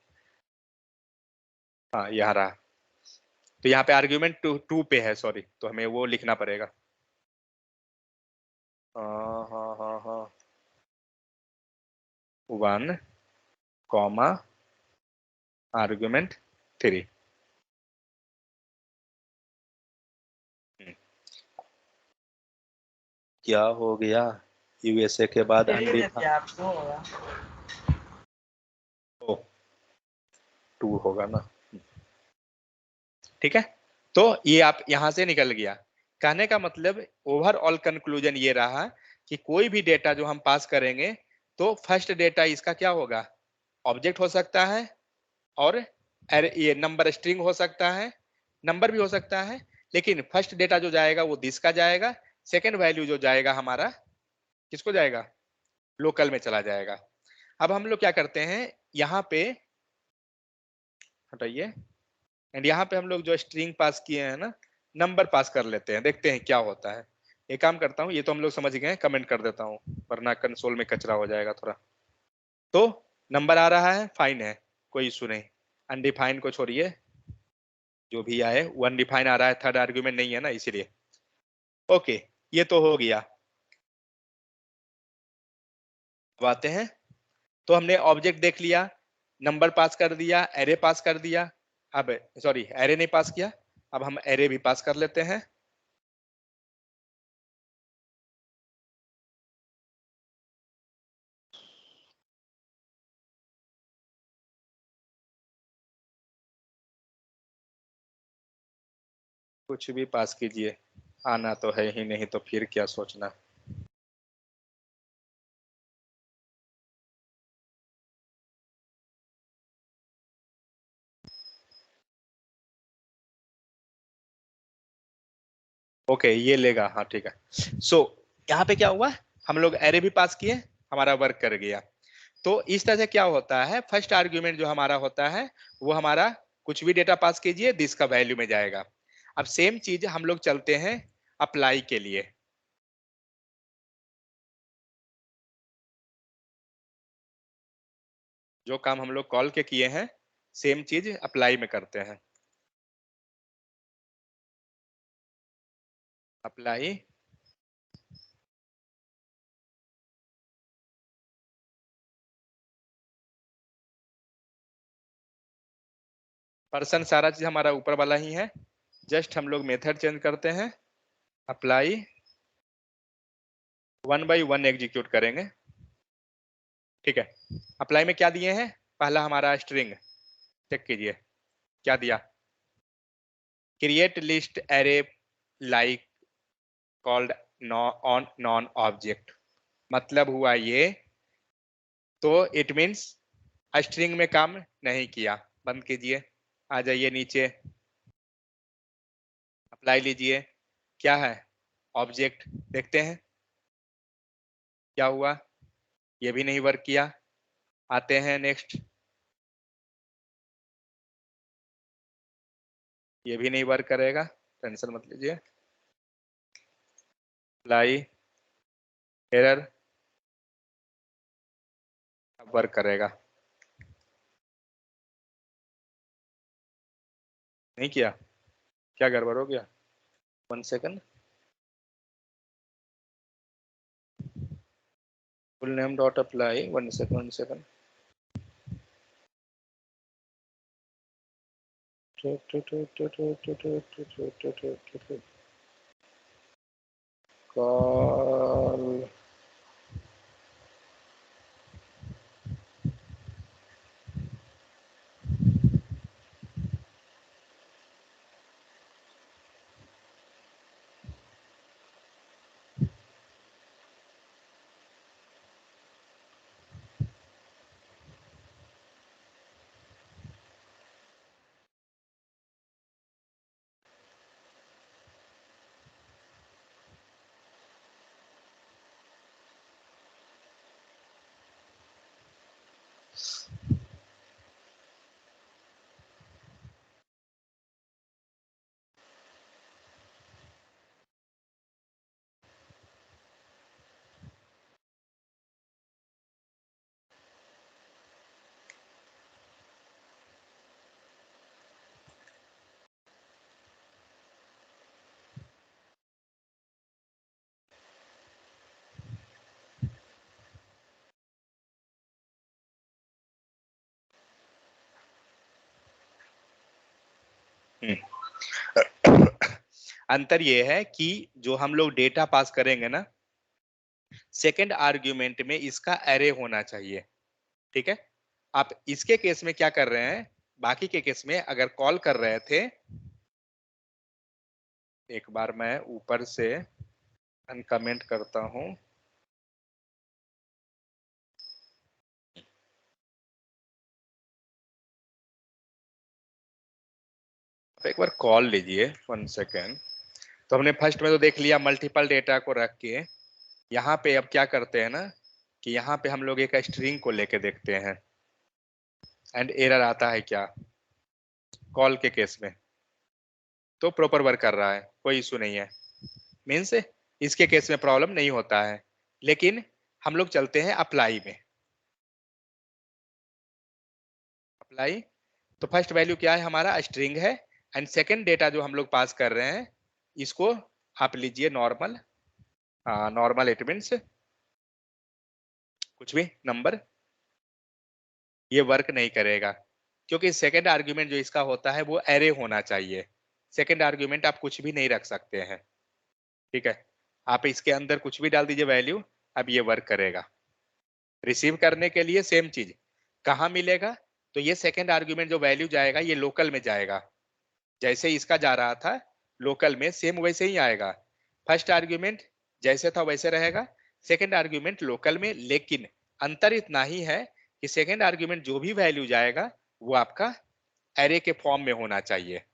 हाँ यहाँ रहा। तो यहाँ पे आर्ग्यूमेंट 2 पे है, सॉरी, तो हमें वो लिखना पड़ेगा। हाँ 1 कॉमा आर्ग्यूमेंट 3, क्या हो गया? यूएसए के बाद चलिए अंडी देखिए आप जो होगा 2 होगा ना। ठीक है, तो ये आप यहां से निकल गया। कहने का मतलब ओवरऑल कंक्लूजन ये रहा कि कोई भी डेटा जो हम पास करेंगे तो फर्स्ट डेटा इसका क्या होगा, ऑब्जेक्ट हो सकता है, और ये नंबर स्ट्रिंग हो सकता है, नंबर भी हो सकता है, लेकिन फर्स्ट डेटा जो जाएगा वो दिस का जाएगा, सेकंड वैल्यू जो जाएगा हमारा किसको जाएगा, लोकल में चला जाएगा। अब हम लोग क्या करते हैं, यहाँ पे हटाइए, एंड यहाँ पे हम लोग जो स्ट्रिंग पास किए हैं ना, नंबर पास कर लेते हैं, देखते हैं क्या होता है। एक काम करता हूँ, ये तो हम लोग समझ गए हैं, कमेंट कर देता हूँ वरना कंसोल में कचरा हो जाएगा थोड़ा। तो नंबर आ रहा है, फाइन है, कोई इशू नहीं। अनडिफाइन को छोड़िए, जो भी आए, वो अनडिफाइन आ रहा है, थर्ड आर्ग्यूमेंट नहीं है ना, इसीलिए। ओके, ये तो हो गया। अब आते हैं, तो हमने ऑब्जेक्ट देख लिया, नंबर पास कर दिया, एरे पास कर दिया। अब सॉरी, एरे नहीं पास किया, अब हम एरे भी पास कर लेते हैं। कुछ भी पास कीजिए, आना तो है ही नहीं, तो फिर क्या सोचना। ओके, ये लेगा, हाँ ठीक है। सो यहाँ पे क्या हुआ, हम लोग एरे भी पास किए, हमारा वर्क कर गया। तो इस तरह से क्या होता है, फर्स्ट आर्ग्यूमेंट जो हमारा होता है वो हमारा, कुछ भी डेटा पास कीजिए, दिस का वैल्यू में जाएगा। अब सेम चीज हम लोग चलते हैं अप्लाई के लिए। जो काम हम लोग कॉल के किए हैं, सेम चीज अप्लाई में करते हैं। अप्लाई पर्सन, सारा चीज हमारा ऊपर वाला ही है, जस्ट हम लोग मेथड चेंज करते हैं। अप्लाई 1 by 1 एग्जीक्यूट करेंगे। ठीक है, अप्लाई में क्या दिए हैं, पहला हमारा स्ट्रिंग, चेक कीजिए क्या दिया, create list array like called on non object. मतलब हुआ ये, तो इट मीन्स स्ट्रिंग में काम नहीं किया, बंद कीजिए, आ जाइए नीचे, अप्लाई लीजिए, क्या है, ऑब्जेक्ट, देखते हैं क्या हुआ, ये भी नहीं वर्क किया। आते हैं नेक्स्ट, ये भी नहीं वर्क करेगा, टेंशन मत लीजिए, अप्लाई, एरर, अब वर्क करेगा, नहीं किया, क्या गड़बड़ हो गया, 1 second, full name dot apply, 1 second 1 second, call अंतर ये है कि जो हम लोग डेटा पास करेंगे ना, सेकंड आर्ग्यूमेंट में इसका एरे होना चाहिए, ठीक है। आप इसके केस में क्या कर रहे हैं, बाकी के केस में अगर कॉल कर रहे थे, एक बार मैं ऊपर से अनकमेंट करता हूं, एक बार कॉल लीजिए 1 सेकेंड। तो हमने फर्स्ट में तो देख लिया मल्टीपल डेटा को रख के, यहाँ पे अब क्या करते हैं ना कि यहाँ पे हम लोग एक स्ट्रिंग को लेके देखते हैं एंड एरर आता है क्या कॉल के केस में, तो प्रॉपर वर्क कर रहा है, कोई इशू नहीं है, मीन्स इसके केस में प्रॉब्लम नहीं होता है। लेकिन हम लोग चलते हैं अप्लाई में। अप्लाई, तो फर्स्ट वैल्यू क्या है हमारा, स्ट्रिंग है, एंड सेकंड डेटा जो हम लोग पास कर रहे हैं इसको आप लीजिए नॉर्मल, नॉर्मल इट मीन्स कुछ भी नंबर, ये वर्क नहीं करेगा क्योंकि सेकंड आर्ग्यूमेंट जो इसका होता है वो एरे होना चाहिए। सेकंड आर्ग्यूमेंट आप कुछ भी नहीं रख सकते हैं, ठीक है। आप इसके अंदर कुछ भी डाल दीजिए वैल्यू, अब ये वर्क करेगा। रिसीव करने के लिए सेम चीज, कहाँ मिलेगा, तो ये सेकंड आर्ग्यूमेंट जो वैल्यू जाएगा ये लोकल में जाएगा, जैसे इसका जा रहा था लोकल में सेम वैसे ही आएगा। फर्स्ट आर्ग्यूमेंट जैसे था वैसे रहेगा, सेकंड आर्ग्यूमेंट लोकल में, लेकिन अंतर इतना ही है कि सेकंड आर्ग्यूमेंट जो भी वैल्यू जाएगा वो आपका एरे के फॉर्म में होना चाहिए।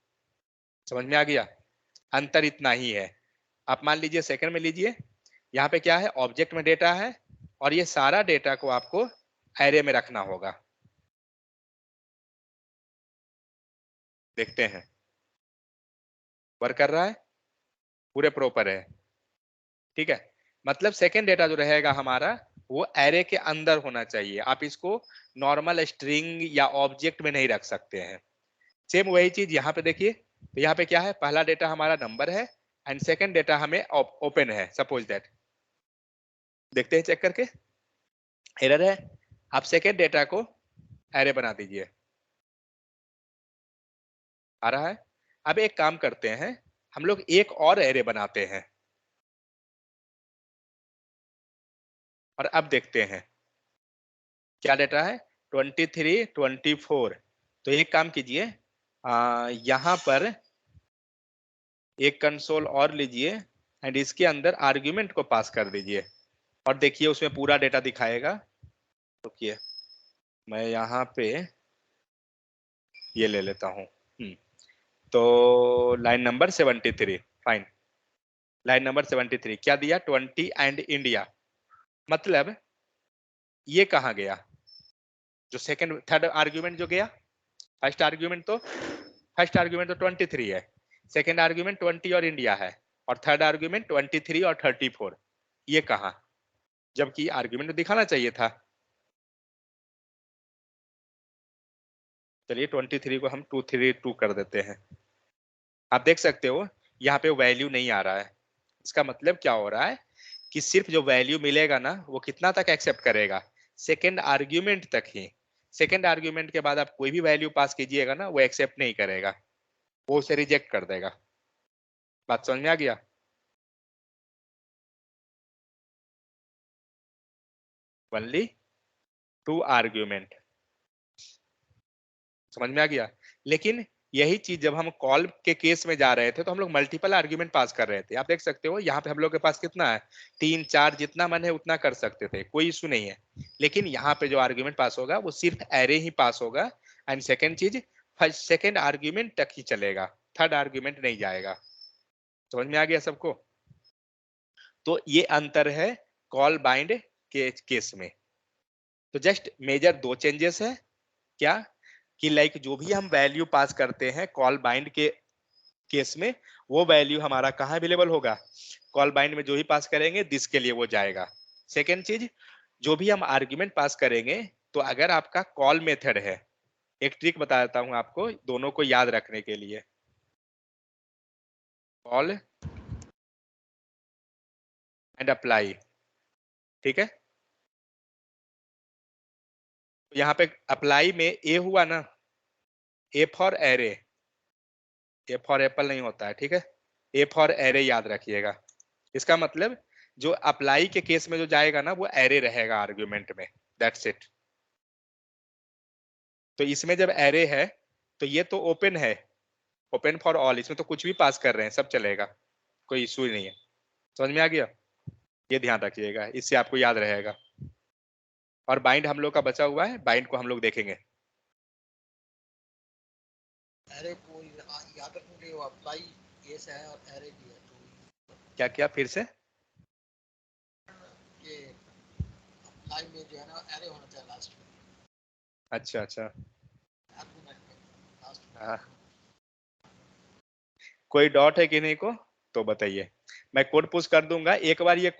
समझ में आ गया, अंतर इतना ही है। आप मान लीजिए सेकंड में लीजिए, यहाँ पे क्या है ऑब्जेक्ट में डेटा है और ये सारा डेटा को आपको एरे में रखना होगा। देखते हैं वर्क कर रहा है, पूरे प्रॉपर है, ठीक है। मतलब सेकंड डेटा जो रहेगा हमारा वो एरे के अंदर होना चाहिए, आप इसको नॉर्मल स्ट्रिंग या ऑब्जेक्ट में नहीं रख सकते हैं। सेम वही चीज यहाँ पे देखिए, तो यहाँ पे क्या है, पहला डेटा हमारा नंबर है एंड सेकंड डेटा हमें ओपन है, सपोज दैट। देखते हैं चेक करके, एरर है, आप सेकंड डेटा को एरे बना दीजिए, आ रहा है। अब एक काम करते हैं, हम लोग एक और एरे बनाते हैं और अब देखते हैं क्या डेटा है, 23, 24। तो एक काम कीजिए, यहाँ पर एक कंसोल और लीजिए एंड इसके अंदर आर्ग्यूमेंट को पास कर दीजिए और देखिए उसमें पूरा डेटा दिखाएगा। रुकिए मैं यहाँ पे ये ले लेता हूँ, तो line number 73, fine. Line number 73 क्या दिया, 20 एंड इंडिया, मतलब ये कहाँ गया, जो सेकंड थर्ड आर्ग्यूमेंट जो गया, फर्स्ट आर्ग्यूमेंट तो 23 है, सेकंड आर्ग्यूमेंट 20 और इंडिया है, और थर्ड आर्ग्यूमेंट 23 और 34, ये कहाँ, जबकि आर्ग्यूमेंट दिखाना चाहिए था। चलिए 23 को हम 232 कर देते हैं। आप देख सकते हो यहाँ पे वैल्यू नहीं आ रहा है, इसका मतलब क्या हो रहा है कि सिर्फ जो वैल्यू मिलेगा ना वो कितना तक एक्सेप्ट करेगा, सेकंड आर्ग्यूमेंट तक ही। सेकंड आर्ग्यूमेंट के बाद आप कोई भी वैल्यू पास कीजिएगा ना वो एक्सेप्ट नहीं करेगा, वो उसे रिजेक्ट कर देगा। बात समझ में आ गया, ओनली 2 आर्ग्यूमेंट, समझ में आ गया। लेकिन यही चीज जब हम कॉल के केस में जा रहे थे तो हम लोग मल्टीपल आर्ग्यूमेंट पास कर रहे थे, आप देख सकते हो यहाँ पे हम लोग के पास कितना है, 3 4, जितना मन है उतना कर सकते थे, कोई इशू नहीं है। लेकिन यहाँ पे जो आर्ग्यूमेंट पास होगा वो सिर्फ एरे ही पास होगा, एंड सेकेंड चीज फर्स्ट सेकेंड आर्ग्यूमेंट तक ही चलेगा, थर्ड आर्ग्यूमेंट नहीं जाएगा। समझ में आ गया सबको, तो ये अंतर है कॉल बाइंड के केस में। तो जस्ट मेजर 2 चेंजेस है, क्या कि लाइक जो भी हम वैल्यू पास करते हैं कॉल बाइंड के केस में वो वैल्यू हमारा कहाँ अवेलेबल होगा, कॉल बाइंड में जो ही पास करेंगे दिस के लिए वो जाएगा। सेकेंड चीज, जो भी हम आर्ग्यूमेंट पास करेंगे तो अगर आपका कॉल मेथड है, एक ट्रिक बता देता हूं आपको दोनों को याद रखने के लिए, कॉल एंड अप्लाई, ठीक है। तो यहाँ पे अप्लाई में ए हुआ ना, A for array, A for Apple नहीं होता है, ठीक है। ए फॉर एरे याद रखिएगा। इसका मतलब जो अप्लाई के केस में जो जाएगा ना वो एरे रहेगा आर्ग्यूमेंट में, दैट्स इट। तो इसमें जब एरे है तो ये तो ओपन है, ओपन फॉर ऑल, इसमें तो कुछ भी पास कर रहे हैं, सब चलेगा, कोई इशू ही नहीं है। समझ में आ गया? ये ध्यान रखिएगा, इससे आपको याद रहेगा। और बाइंड हम लोग का बचा हुआ है, बाइंड को हम लोग देखेंगे। एरे को याद रखोगे, वो अप्लाई केस है और एरे भी है, तो क्या क्या फिर से? ये अप्लाई में जो है ना एरे होना चाहिए लास्ट में, अच्छा अच्छा, आर्गुमेंट में लास्ट में। हाँ। कोई डॉट है कि नहीं को तो बताइए, मैं कोड पुश कर दूंगा एक बार। ये